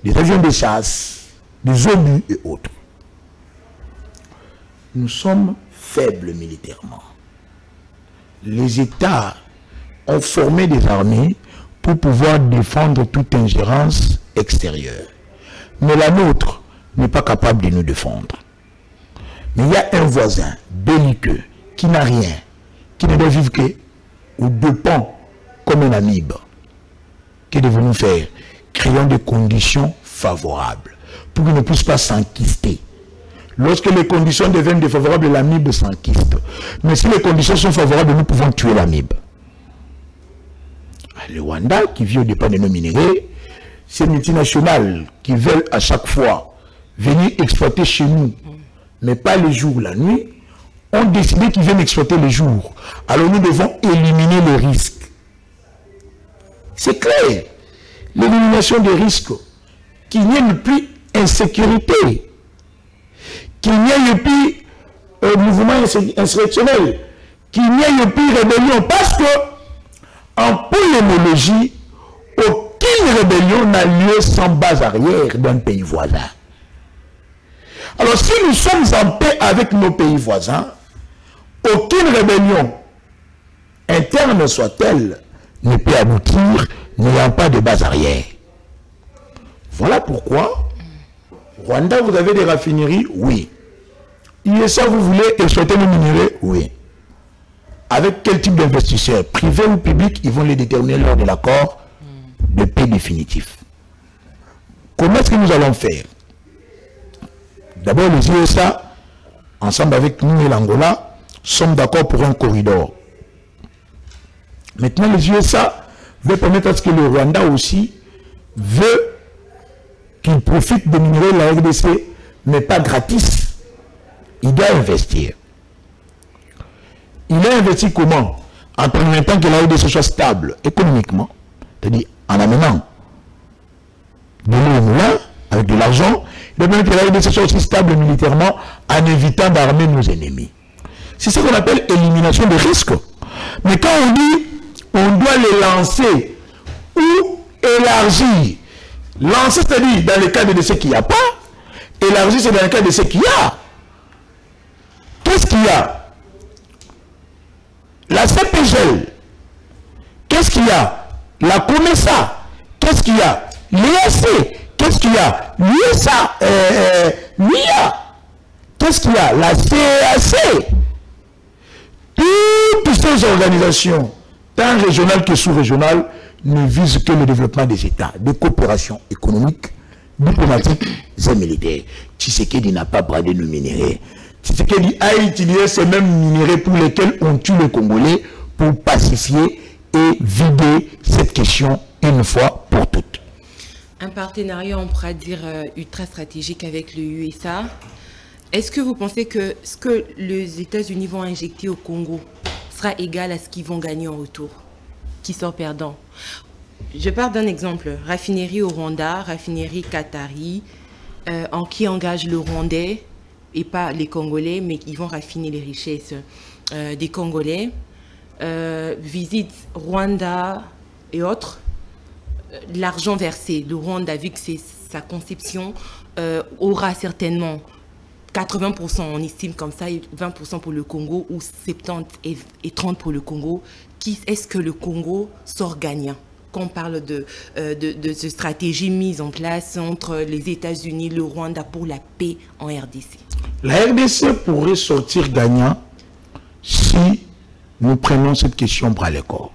des avions de chasse, des obus et autres. Nous sommes faibles militairement. Les États ont formé des armées pour pouvoir défendre toute ingérence extérieure. Mais la nôtre n'est pas capable de nous défendre. Mais il y a un voisin belliqueux qui n'a rien, qui ne doit vivre que ou deux pans comme un amibe. Que devons-nous faire? Créons des conditions favorables pour qu'il ne puisse pas s'enquister. Lorsque les conditions deviennent défavorables, l'amibe s'enquiste. Mais si les conditions sont favorables, nous pouvons tuer l'amibe. Le Rwanda, qui vit au départ de nos minéraux, ces multinationales qui veulent à chaque fois venir exploiter chez nous, mais pas le jour, la nuit, ont décidé qu'ils viennent exploiter le jour. Alors nous devons éliminer les risques. C'est clair. L'élimination des risques, qu'il n'y ait plus insécurité, qu'il n'y ait plus mouvement insurrectionnel, qu'il n'y ait plus rébellion, parce que en polémologie, aucune rébellion n'a lieu sans base arrière d'un pays voisin. Alors si nous sommes en paix avec nos pays voisins, aucune rébellion, interne soit-elle, ne peut aboutir n'ayant pas de base arrière. Voilà pourquoi, Rwanda, vous avez des raffineries? Oui. USA, vous voulez exploiter les minéraux? Oui. Avec quel type d'investisseurs, privés ou publics, ils vont les déterminer lors de l'accord de paix définitif. Comment est-ce que nous allons faire? D'abord, les USA, ensemble avec nous et l'Angola, sommes d'accord pour un corridor. Maintenant, les USA veulent permettre à ce que le Rwanda aussi veut qu'il profite des minéraux de la RDC, mais pas gratis. Il doit investir. Il a investi comment? En permettant que la RDC soit stable économiquement, c'est-à-dire en amenant de l'eau au moulin avec de l'argent de même que la RDC soit aussi stable militairement en évitant d'armer nos ennemis. C'est ce qu'on appelle élimination de risques. Mais quand on dit on doit les lancer ou élargir, lancer c'est-à-dire dans le cas de ce qu'il n'y a pas, élargir c'est dans le cas de ce qu'il y a. Qu'est-ce qu'il y a? La CPGL, qu'est-ce qu'il y a? La COMESA, qu'est-ce qu'il y a? L'EAC, qu'est-ce qu'il y a? l'ISA, l'IA, qu'est-ce qu'il y a? La CAC. Toutes ces organisations, tant régionales que sous-régionales, ne visent que le développement des États, de coopération économique, diplomatique et militaire. Tshisekedi n'a pas bradé nos minéraux. Tshisekedi a utilisé ces mêmes minéraux pour lesquels on tue les Congolais pour pacifier et vider cette question une fois pour toutes. Un partenariat, on pourra dire, ultra stratégique avec le USA. Est-ce que vous pensez que ce que les États-Unis vont injecter au Congo sera égal à ce qu'ils vont gagner en retour? Qui sort perdant? Je pars d'un exemple. Raffinerie au Rwanda, raffinerie qatari, qui engage le Rwandais et pas les Congolais, mais ils vont raffiner les richesses des Congolais. Visite Rwanda et autres. L'argent versé, le Rwanda, vu que c'est sa conception, aura certainement 80%, on estime comme ça, et 20% pour le Congo, ou 70 et 30% pour le Congo. Qui est-ce que le Congo sort gagnant? Quand on parle de cette stratégie mise en place entre les États-Unis, le Rwanda pour la paix en RDC. La RDC pourrait sortir gagnant si nous prenons cette question bras le corps.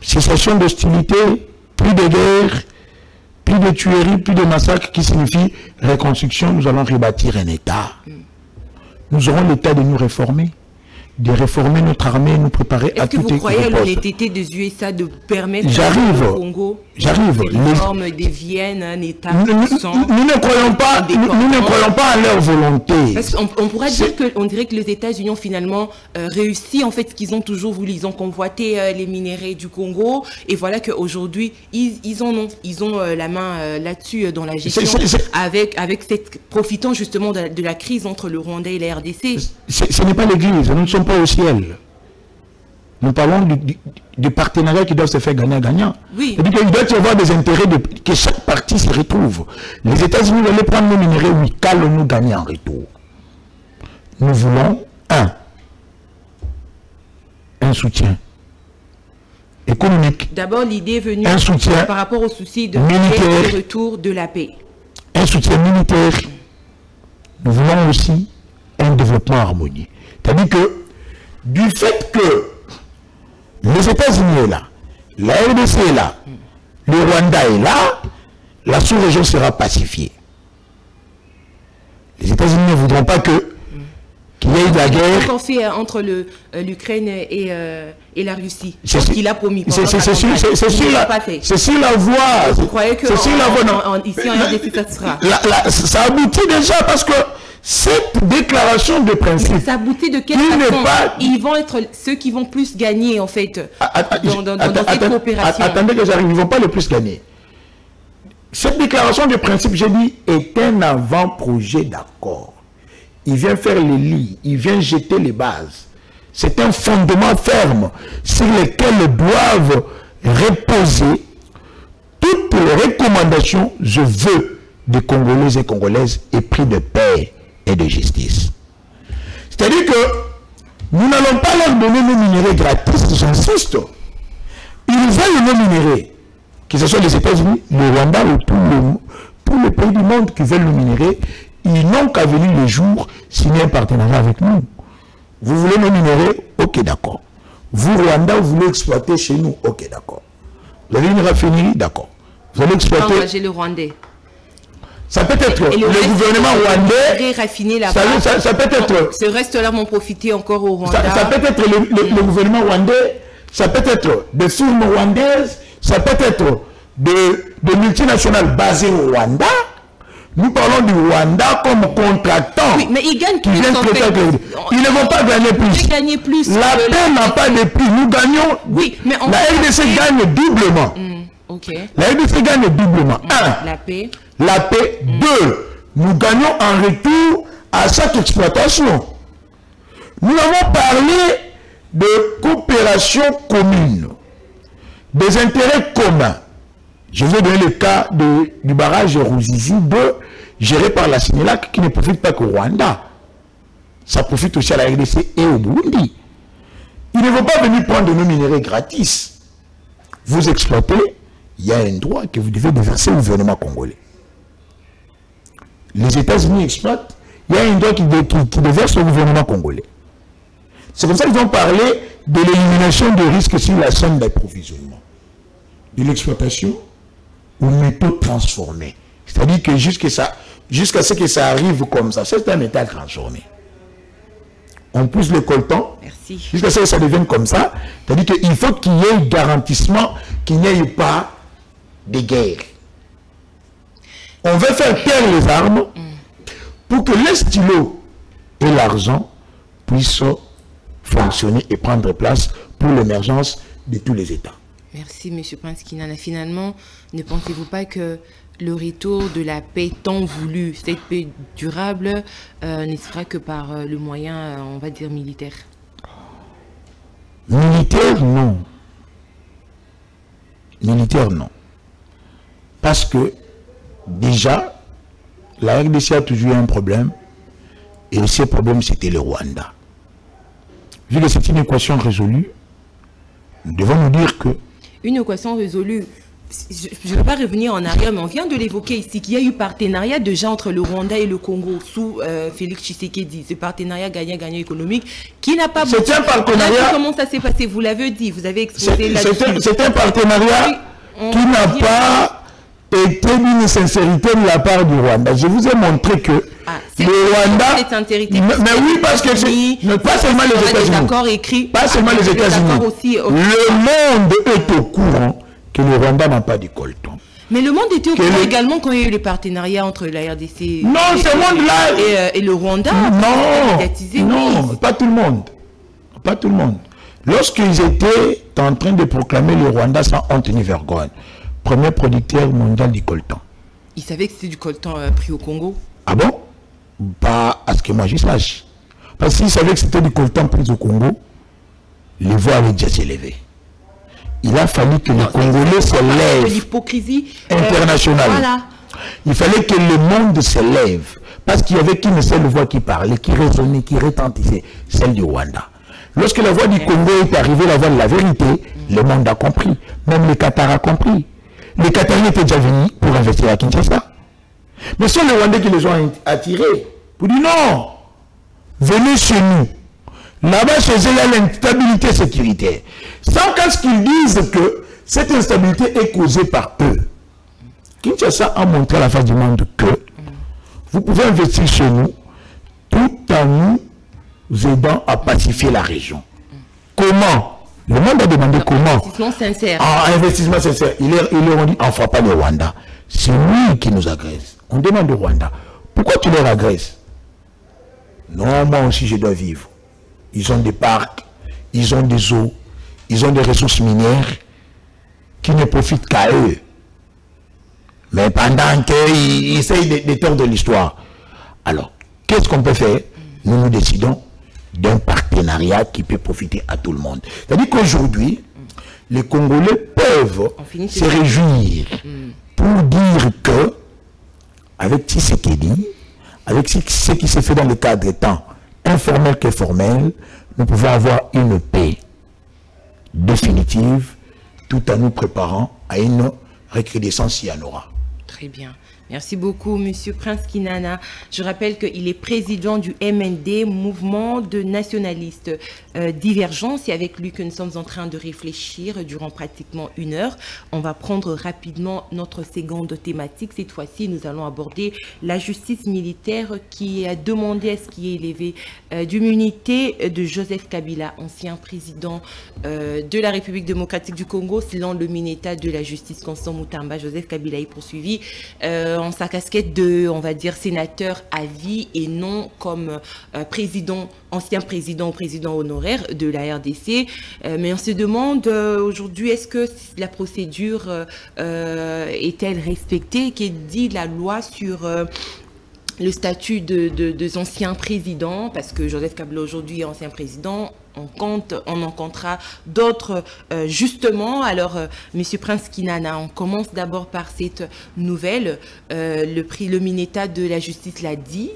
Cessation d'hostilité, plus de guerre, plus de tueries, plus de massacres, qui signifie reconstruction. Nous allons rebâtir un État. Nous aurons l'État de nous réformer, de réformer notre armée et nous préparer à tout. Est-ce que vous croyez à l'honnêteté des USA de permettre au Congo les réformes deviennent un État puissant? Nous ne croyons pas à leur volonté. On pourra dire qu'on dirait que les États-Unis ont finalement réussi en fait ce qu'ils ont toujours voulu. Ils ont convoité les minéraux du Congo et voilà qu'aujourd'hui ils ont la main là-dessus dans la gestion avec cette profitant justement de la crise entre le Rwanda et la RDC. Ce n'est pas l'église, nous ne sommes pas au ciel. Nous parlons du partenariat qui doit se faire gagnant-gagnant. Oui. Il doit y avoir des intérêts que chaque partie se retrouve. Les États-Unis veulent prendre nos minéraux, oui, qu'allons-nous gagner en retour? Nous voulons un soutien économique. D'abord, l'idée est venue par rapport au souci de militaire, retour de la paix. Un soutien militaire. Nous voulons aussi un développement harmonieux. C'est-à-dire que du fait que les États-Unis sont là, la RDC est là, le Rwanda est là, la sous-région sera pacifiée. Les États-Unis ne voudront pas qu'il y ait de la guerre. Qu'est-ce qu'on fait entre l'Ukraine et la Russie? C'est ce qu'il a promis. C'est sur la voie. Vous croyez que ici en RDC ça sera? Ça aboutit déjà parce que cette déclaration de principe... Ça aboutit de quelle façon? Ils vont être ceux qui vont plus gagner, en fait, dans cette coopération. Attendez que j'arrive, ils ne vont pas le plus gagner. Cette déclaration de principe, j'ai dit, est un avant-projet d'accord. Il vient faire les lits, il vient jeter les bases. C'est un fondement ferme sur lequel doivent reposer toutes les recommandations, je veux, des Congolais et Congolaises épris de paix et de justice. C'est-à-dire que nous n'allons pas leur donner nos minéraux gratis, j'insiste. Ils veulent nos minéraux, que ce soit les États-Unis, le Rwanda ou tous les pays du monde qui veulent nos minéraux, ils n'ont qu'à venir le jour signer un partenariat avec nous. Vous voulez nos minéraux? Ok, d'accord. Vous, Rwanda, vous voulez exploiter chez nous? Ok, d'accord. Vous avez une raffinerie? D'accord. Vous allez exploiter... Engager le Rwandais. Ça peut être le gouvernement rwandais. Ça peut être. Ce reste-là vont profiter encore au Rwanda. Ça peut être le gouvernement rwandais. Ça peut être des firmes rwandaises. Ça peut être des multinationales basées au Rwanda. Nous parlons du Rwanda comme contractant. Oui, mais ils gagnent plus. Ils ne vont pas gagner plus. Gagner plus. La paix n'a pas de prix. Nous gagnons. Oui, mais la RDC gagne doublement. Ok. La RDC gagne doublement. Un, la paix. La paix. Deux, nous gagnons en retour à chaque exploitation. Nous avons parlé de coopération commune, des intérêts communs. Je vais donner le cas du barrage Ruzizi 2, géré par la Sénélac, qui ne profite pas qu'au Rwanda. Ça profite aussi à la RDC et au Burundi. Ils ne vont pas venir prendre nos minéraux gratis. Vous exploitez, il y a un droit que vous devez déverser au gouvernement congolais. Les États-Unis exploitent, il y a un droit qui déverse au gouvernement congolais. C'est comme ça qu'ils ont parlé de l'élimination des risques sur la chaîne d'approvisionnement. De l'exploitation aux métaux transformés. C'est-à-dire que jusqu'à ce que ça arrive comme ça, c'est un métal transformé. On pousse le coltan jusqu'à ce que ça devienne comme ça. C'est-à-dire qu'il faut qu'il y ait un garantissement qu'il n'y ait pas de guerre. On veut faire taire les armes pour que les stylos et l'argent puissent fonctionner et prendre place pour l'émergence de tous les États. Merci, M. Prince Kinana. Finalement, ne pensez-vous pas que le retour de la paix tant voulue, cette paix durable, ne sera que par le moyen, on va dire, militaire? Militaire, non. Militaire, non. Parce que, déjà, la RDC a toujours eu un problème, et ce problème, c'était le Rwanda. Vu que c'est une équation résolue, nous devons nous dire que... Une équation résolue, je ne vais pas revenir en arrière, mais on vient de l'évoquer ici, qu'il y a eu partenariat déjà entre le Rwanda et le Congo sous Félix Tshisekedi. Ce partenariat gagnant-gagnant économique qui n'a pas... C'est un partenariat... Comment ça s'est passé? Vous l'avez dit, vous avez exposé là-dessus. C'est un partenariat qui n'a pas été d'une sincérité de la part du Rwanda. Je vous ai montré que le Rwanda... Mais oui, parce que c'est... Pas seulement les États-Unis. Pas seulement les États-Unis. Le monde est au courant que le Rwanda n'a pas de coltan. Mais le monde était au courant également quand il y a eu le partenariat entre la RDC et le Rwanda. Non, pas tout le monde. Pas tout le monde. Lorsqu'ils étaient en train de proclamer le Rwanda sans honte ni vergogne, premier producteur mondial du coltan. Ils savaient que c'était du coltan pris au Congo? Ah bon? Pas à ce que moi je sache. Parce qu'ils savaient que c'était du coltan pris au Congo, les voix avaient déjà s'élever. Il a fallu que les Congolais se lèvent. L'hypocrisie internationale. Voilà. Il fallait que le monde se lève. Parce qu'il y avait qu'une seule voix qui parlait, qui résonnait, qui retentissait, celle du Rwanda. Lorsque la voix du Congo est arrivée, la voix de la vérité, le monde a compris. Même les Qatars a compris. Les Qataris étaient déjà venus pour investir à Kinshasa. Mais ce sont les Rwandais qui les ont attirés. Pour dire non, venez chez nous. Là-bas, chez eux, il y a l'instabilité sécuritaire. Sans qu'à ce qu'ils disent que cette instabilité est causée par eux. Kinshasa a montré à la face du monde que vous pouvez investir chez nous tout en nous aidant à pacifier la région. Comment? Le monde a demandé comment. Investissement sincère. Ah, investissement sincère. Ils leur ont dit, on ne fera pas le Rwanda. C'est lui qui nous agresse. On demande au Rwanda, pourquoi tu leur agresses? Non, moi aussi je dois vivre. Ils ont des parcs, ils ont des eaux, ils ont des ressources minières qui ne profitent qu'à eux. Mais pendant qu'ils essayent de tordre l'histoire. Alors, qu'est-ce qu'on peut faire? Nous décidons d'un partenariat qui peut profiter à tout le monde. C'est-à-dire qu'aujourd'hui, les Congolais peuvent se réjouir pour dire que, avec Tshisekedi, avec ce qui se fait dans le cadre tant informel que formel, nous pouvons avoir une paix définitive tout en nous préparant à une recrudescence s'il y en aura. Très bien. Merci beaucoup, Monsieur Prince Kinana. Je rappelle qu'il est président du MND, Mouvement de nationalistes divergents. C'est avec lui que nous sommes en train de réfléchir durant pratiquement 1 heure. On va prendre rapidement notre seconde thématique. Cette fois-ci, nous allons aborder la justice militaire qui a demandé à ce qu'il y ait élevé d'immunité de Joseph Kabila, ancien président de la République démocratique du Congo. Selon le ministère de la Justice, Constant Moutamba, Joseph Kabila est poursuivi en sa casquette de, on va dire, sénateur à vie et non comme ancien président ou président honoraire de la RDC. Mais on se demande aujourd'hui, est-ce que la procédure est-elle respectée? Qu'est dit la loi sur le statut de anciens présidents? Parce que Joseph Kabila aujourd'hui est ancien président. On en comptera d'autres justement. Alors, Monsieur Prince Kinana, on commence d'abord par cette nouvelle. Le Mineta de la justice l'a dit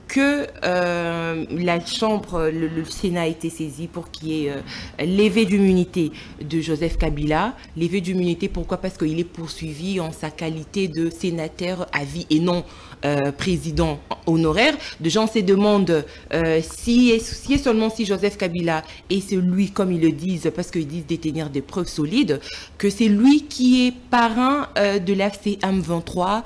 que la Chambre, le Sénat a été saisi pour qu'il y ait levé d'immunité de Joseph Kabila. Levé d'immunité, pourquoi? Parce qu'il est poursuivi en sa qualité de sénateur à vie et non président honoraire. De gens se demandent si seulement si Joseph Kabila est celui, comme ils le disent, parce qu'ils disent détenir des preuves solides, que c'est lui qui est parrain de l'AFC M23.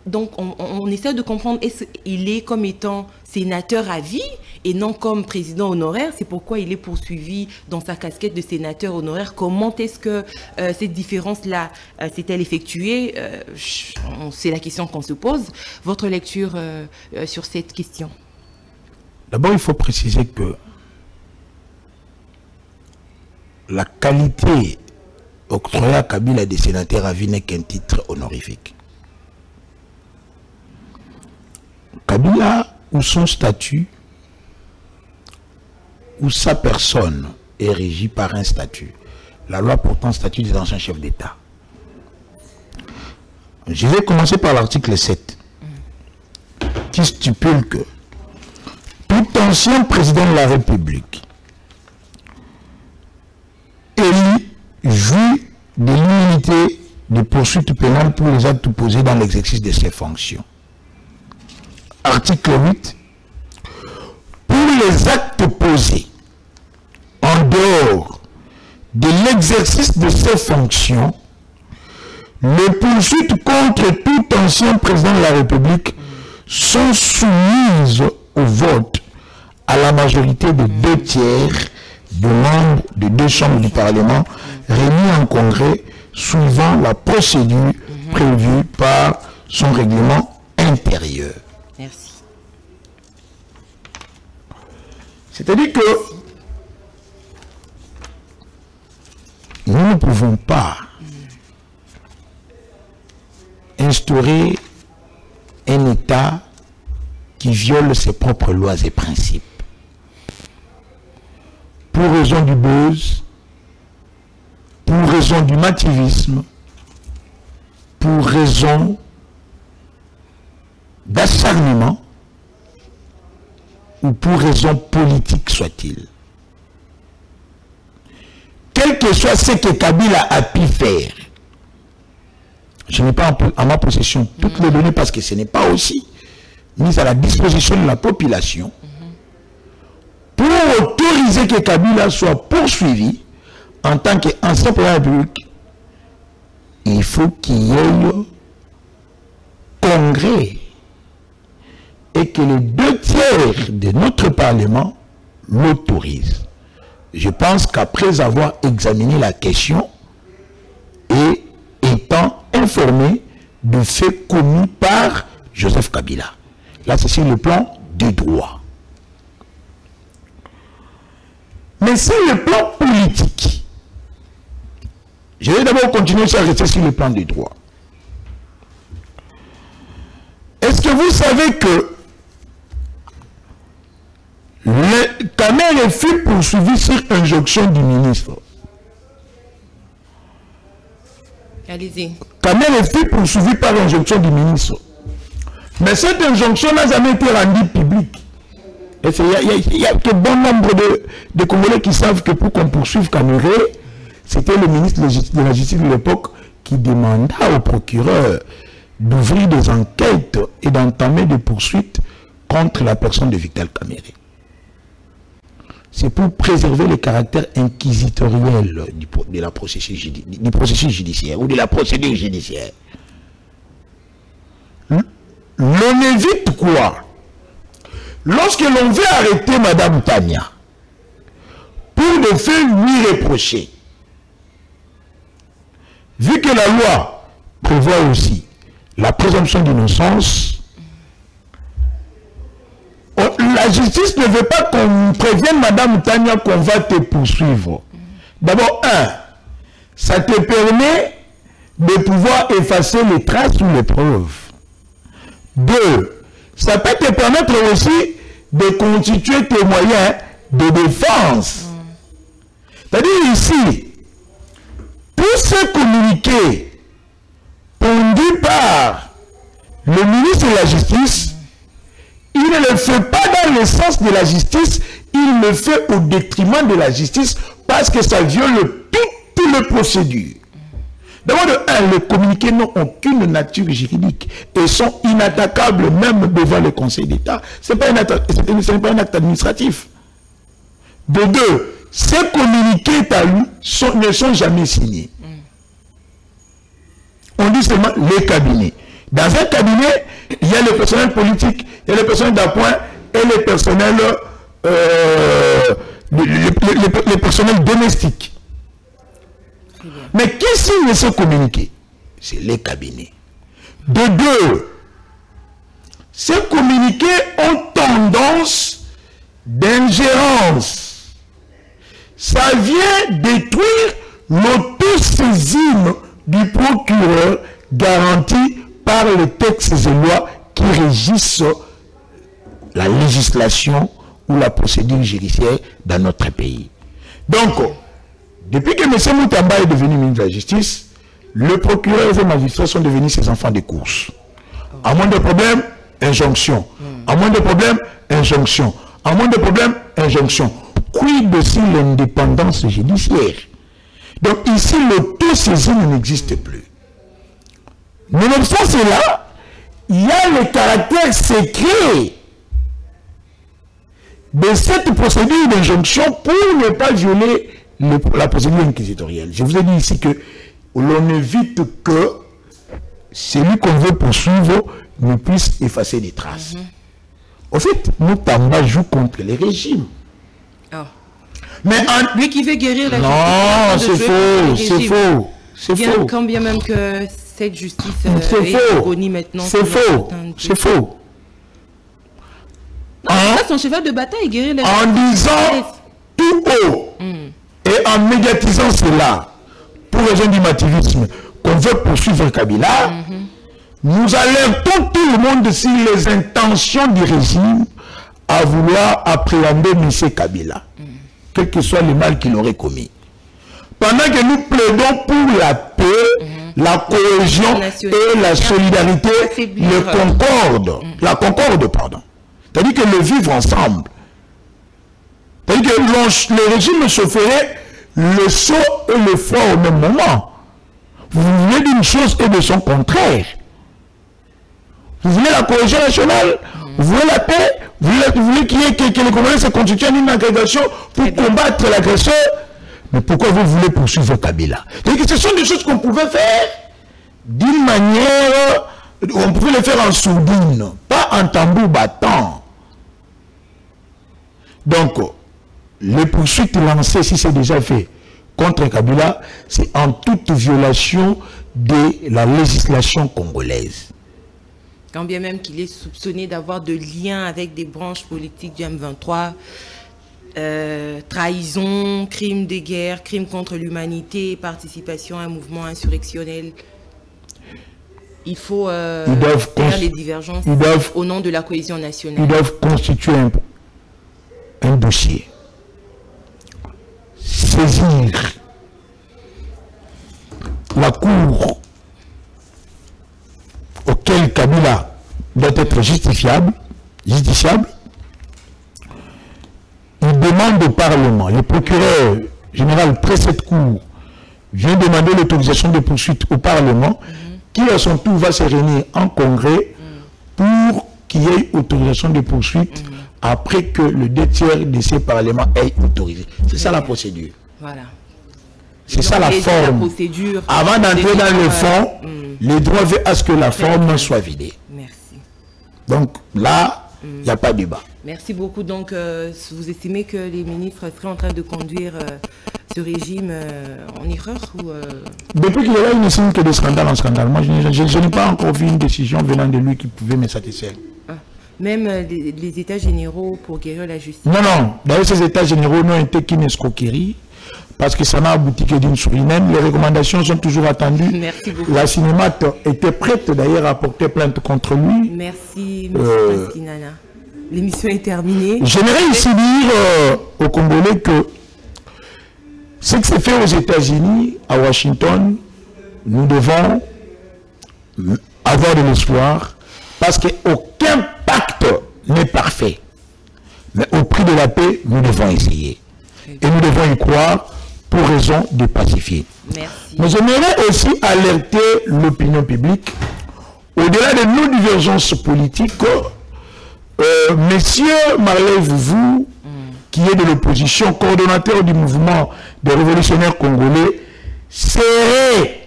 Donc, on essaie de comprendre, est-ce qu'il est comme étant sénateur à vie et non comme président honoraire? C'est pourquoi il est poursuivi dans sa casquette de sénateur honoraire. Comment est-ce que cette différence-là s'est-elle effectuée? C'est la question qu'on se pose. Votre lecture sur cette question? D'abord, il faut préciser que la qualité octroyée à Kabila des sénateurs à vie n'est qu'un titre honorifique. Kabila, ou son statut, ou sa personne est régie par un statut. La loi portant statut des anciens chefs d'État. Je vais commencer par l'article 7, qui stipule que tout ancien président de la République élu jouit de l'immunité de poursuite pénale pour les actes posés dans l'exercice de ses fonctions. Article 8. Pour les actes posés en dehors de l'exercice de ses fonctions, les poursuites contre tout ancien président de la République sont soumises au vote à la majorité de 2/3 de membres de 2 chambres du Parlement réunis en congrès suivant la procédure prévue par son règlement intérieur. Merci. C'est-à-dire que nous ne pouvons pas instaurer un État qui viole ses propres lois et principes. Pour raison du buzz, pour raison du mativisme, pour raison d'acharnement, ou pour raison politique soit-il. Quel que soit ce que Kabila a pu faire, je n'ai pas en ma possession toutes les données parce que ce n'est pas aussi mis à la disposition de la population pour autoriser que Kabila soit poursuivi en tant qu'ancien président de la République. Il faut qu'il y ait congrès et que les 2/3 de notre Parlement l'autorisent. Je pense qu'après avoir examiné la question et étant informé de faits commis par Joseph Kabila. Là, c'est sur le plan du droit. Mais sur le plan politique, je vais d'abord continuer à rester sur le plan du droit. Est-ce que vous savez que le Kamere fut poursuivi sur injonction du ministre? Allez-y. Kamere fut poursuivi par injonction du ministre. Mais cette injonction n'a jamais été rendue publique. Et il y a que bon nombre de Congolais qui savent que pour qu'on poursuive Kamere, c'était le ministre de la Justice de l'époque qui demanda au procureur d'ouvrir des enquêtes et d'entamer des poursuites contre la personne de Vital Kamere. C'est pour préserver le caractère inquisitoriel du processus judiciaire ou de la procédure judiciaire. L'on évite quoi? Lorsque l'on veut arrêter Madame Tania pour des faits lui reprocher, vu que la loi prévoit aussi la présomption d'innocence, la justice ne veut pas qu'on prévienne Madame Tania qu'on va te poursuivre. D'abord, ça te permet de pouvoir effacer les traces ou les preuves. 2, ça peut te permettre aussi de constituer tes moyens de défense. C'est-à-dire ici, tous ces communiqués pondus par le ministre de la Justice, il ne le fait pas dans le sens de la justice, il le fait au détriment de la justice parce que ça viole toutes les procédures. D'abord, les communiqués n'ont aucune nature juridique et sont inattaquables même devant le Conseil d'État. Ce n'est pas un acte administratif. De 2, ces communiqués ne sont jamais signés. On dit seulement les cabinets. Dans un cabinet, il y a le personnel politique, il y a le personnel d'appoint et le personnel, les personnels domestiques. Mais qui signe ce communiqué? C'est les cabinets. De 2, ces communiqués ont tendance d'ingérence. Ça vient détruire l'autosaisine du procureur garantie par les textes et lois qui régissent la législation ou la procédure judiciaire dans notre pays. Donc, depuis que M. Moutamba est devenu ministre de la Justice, le procureur et les magistrats sont devenus ses enfants de course. À moins de problèmes, injonction. À moins de problèmes, injonction. À moins de problèmes, injonction. Quid aussi l'indépendance judiciaire? Donc ici, l'autosaisine n'existe plus. Nonobstant cela, il y a le caractère secret de cette procédure d'injonction pour ne pas violer la procédure inquisitorielle. Je vous ai dit ici que l'on évite que celui qu'on veut poursuivre ne puisse effacer des traces. En fait, Moutamba joue contre les régimes. Mais lui qui veut guérir la justice. Non, c'est faux. C'est faux. Quand bien même que cette justice est reconnue maintenant. C'est faux. C'est faux. Son cheval de bataille, guérir la justice. En disant tout haut et en médiatisant cela pour raison du mativisme qu'on veut poursuivre Kabila, nous alertons tout le monde sur les intentions du régime à vouloir appréhender M. Kabila, quel que soit le mal qu'il aurait commis. Pendant que nous plaidons pour la paix, la cohésion et la solidarité, la concorde, pardon. C'est-à-dire que le vivre ensemble. C'est-à-dire que le régime se ferait le saut et le froid au même moment. Vous voulez d'une chose et de son contraire. Vous voulez la cohésion nationale, vous voulez la paix, vous voulez qu'il y ait que les Congolais se constituent en une agrégation pour combattre l'agresseur. Mais pourquoi vous voulez poursuivre Kabila? C'est-à-dire que ce sont des choses qu'on pouvait faire d'une manière, on pouvait les faire en sourdine, pas en tambour battant. Donc, les poursuites lancées, si c'est déjà fait, contre Kabila, c'est en toute violation de la législation congolaise. Quand bien même qu'il est soupçonné d'avoir de liens avec des branches politiques du M23, trahison, crime de guerre, crime contre l'humanité, participation à un mouvement insurrectionnel. Il faut faire les divergences au nom de la cohésion nationale. Ils doivent constituer un dossier. Saisir la cour auquel Kabila doit être justiciable. Il demande au Parlement, le procureur général près cette cour vient demander l'autorisation de poursuite au Parlement, qui à son tour va se réunir en congrès pour qu'il y ait autorisation de poursuite après que le 2/3 de ces parlements ait autorisé. C'est ça la procédure. Voilà. C'est ça la forme. Avant d'entrer dans le fond, les droits veulent à ce que la forme soit vidée. Merci. Donc là, Il n'y a pas de débat. Merci beaucoup. Donc, vous estimez que les ministres seraient en train de conduire ce régime en erreur ou, Depuis qu'il est là, il ne signe que de scandale en scandale. Moi, je n'ai pas encore vu une décision venant de lui qui pouvait me satisfaire. Même les états généraux pour guérir la justice. Non, non. D'ailleurs, ces états généraux n'ont été qu'une escroquerie parce que ça n'a abouti que d'une souris naine. Les recommandations sont toujours attendues. Merci beaucoup. La Cinémate était prête d'ailleurs à porter plainte contre lui. Merci, M. Kinana. L'émission est terminée. J'aimerais ici dire aux Congolais que ce qui s'est fait aux États-Unis, à Washington, nous devons avoir de l'espoir parce qu'aucun pacte n'est parfait. Mais au prix de la paix, nous devons essayer. Et nous devons y croire pour raison de pacifier. Merci. Mais j'aimerais aussi alerter l'opinion publique, au-delà de nos divergences politiques, Monsieur Marley Vouvou, qui est de l'opposition, coordonnateur du mouvement des révolutionnaires congolais, serait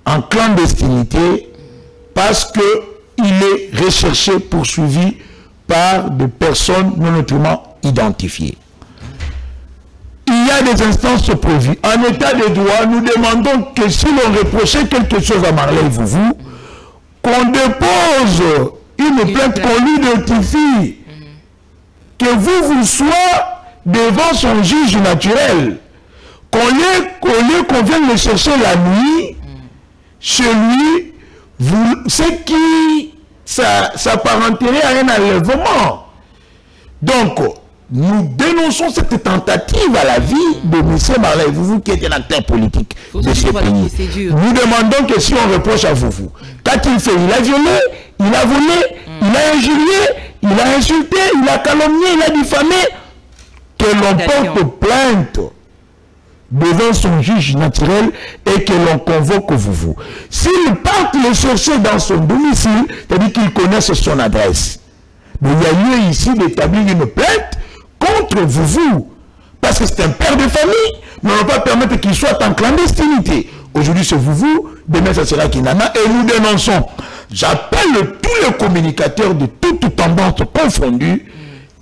en clandestinité parce qu'il est recherché, poursuivi par des personnes non notamment identifiées. Il y a des instances prévues. En état de droit, nous demandons que si l'on reprochait quelque chose à Marley Vouvou, qu'on dépose une plainte, qu'on lui notifie, que vous soyez devant son juge naturel, qu'on vienne le chercher la nuit, chez lui, ce qui s'apparenterait à un enlèvement. Donc, nous dénonçons cette tentative à la vie de M. Marley Vouvou, qui est un acteur politique de ce pays. Nous demandons que si on reproche à Vouvou, quand il fait, il a violé, il a volé, il a injurié, il a insulté, il a calomnié, il a diffamé, que l'on porte plainte devant son juge naturel et que l'on convoque Vouvou. S'il part le chercher dans son domicile, c'est-à-dire qu'il connaisse son adresse. Mais il y a lieu ici d'établir une plainte contre Vouvou, parce que c'est un père de famille, mais on ne va pas permettre qu'il soit en clandestinité. Aujourd'hui c'est Vouvou, demain ça sera Kinana, et nous dénonçons. J'appelle tous les communicateurs de toutes tendances confondues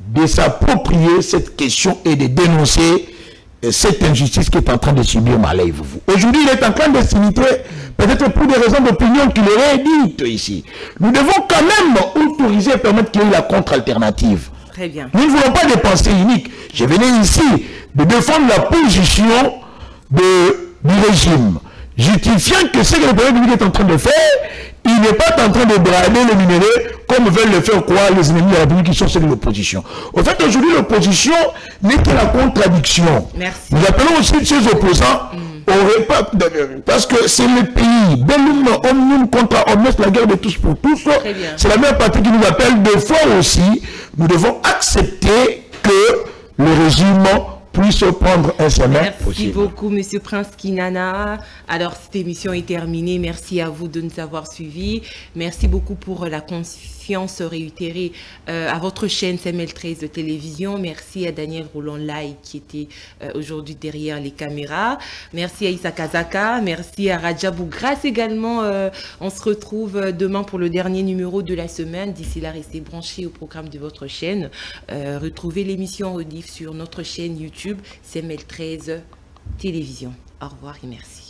de s'approprier cette question et de dénoncer cette injustice qui est en train de subir Marley Vouvou. Aujourd'hui il est en clandestinité, peut-être pour des raisons d'opinion qu'il aurait dites ici. Nous devons quand même autoriser et permettre qu'il y ait la contre-alternative. Très bien. Nous ne voulons pas de pensée unique. Je venais ici de défendre la position du régime, justifiant que ce que le président est en train de faire, il n'est pas en train de brader le minerai comme veulent le faire croire les ennemis de la République qui sont ceux de l'opposition. Au fait, aujourd'hui, l'opposition n'est que la contradiction. Merci. Nous appelons aussi ces opposants parce que c'est le pays, bellum omnium contra omnes, la guerre de tous pour tous. C'est la même partie qui nous appelle. Des fois aussi, nous devons accepter que le régime puisse prendre un chemin possible. Merci beaucoup, Monsieur Prince Kinana. Alors, cette émission est terminée. Merci à vous de nous avoir suivis. Merci beaucoup pour la confiance réitérée à votre chaîne CML13 de télévision. Merci à Daniel Roland-Lai qui était aujourd'hui derrière les caméras. Merci à Issa Kazaka. Merci à Rajabou Grasse également. On se retrouve demain pour le dernier numéro de la semaine. D'ici là, restez branchés au programme de votre chaîne. Retrouvez l'émission en rediff sur notre chaîne YouTube CML13 Télévision. Au revoir et merci.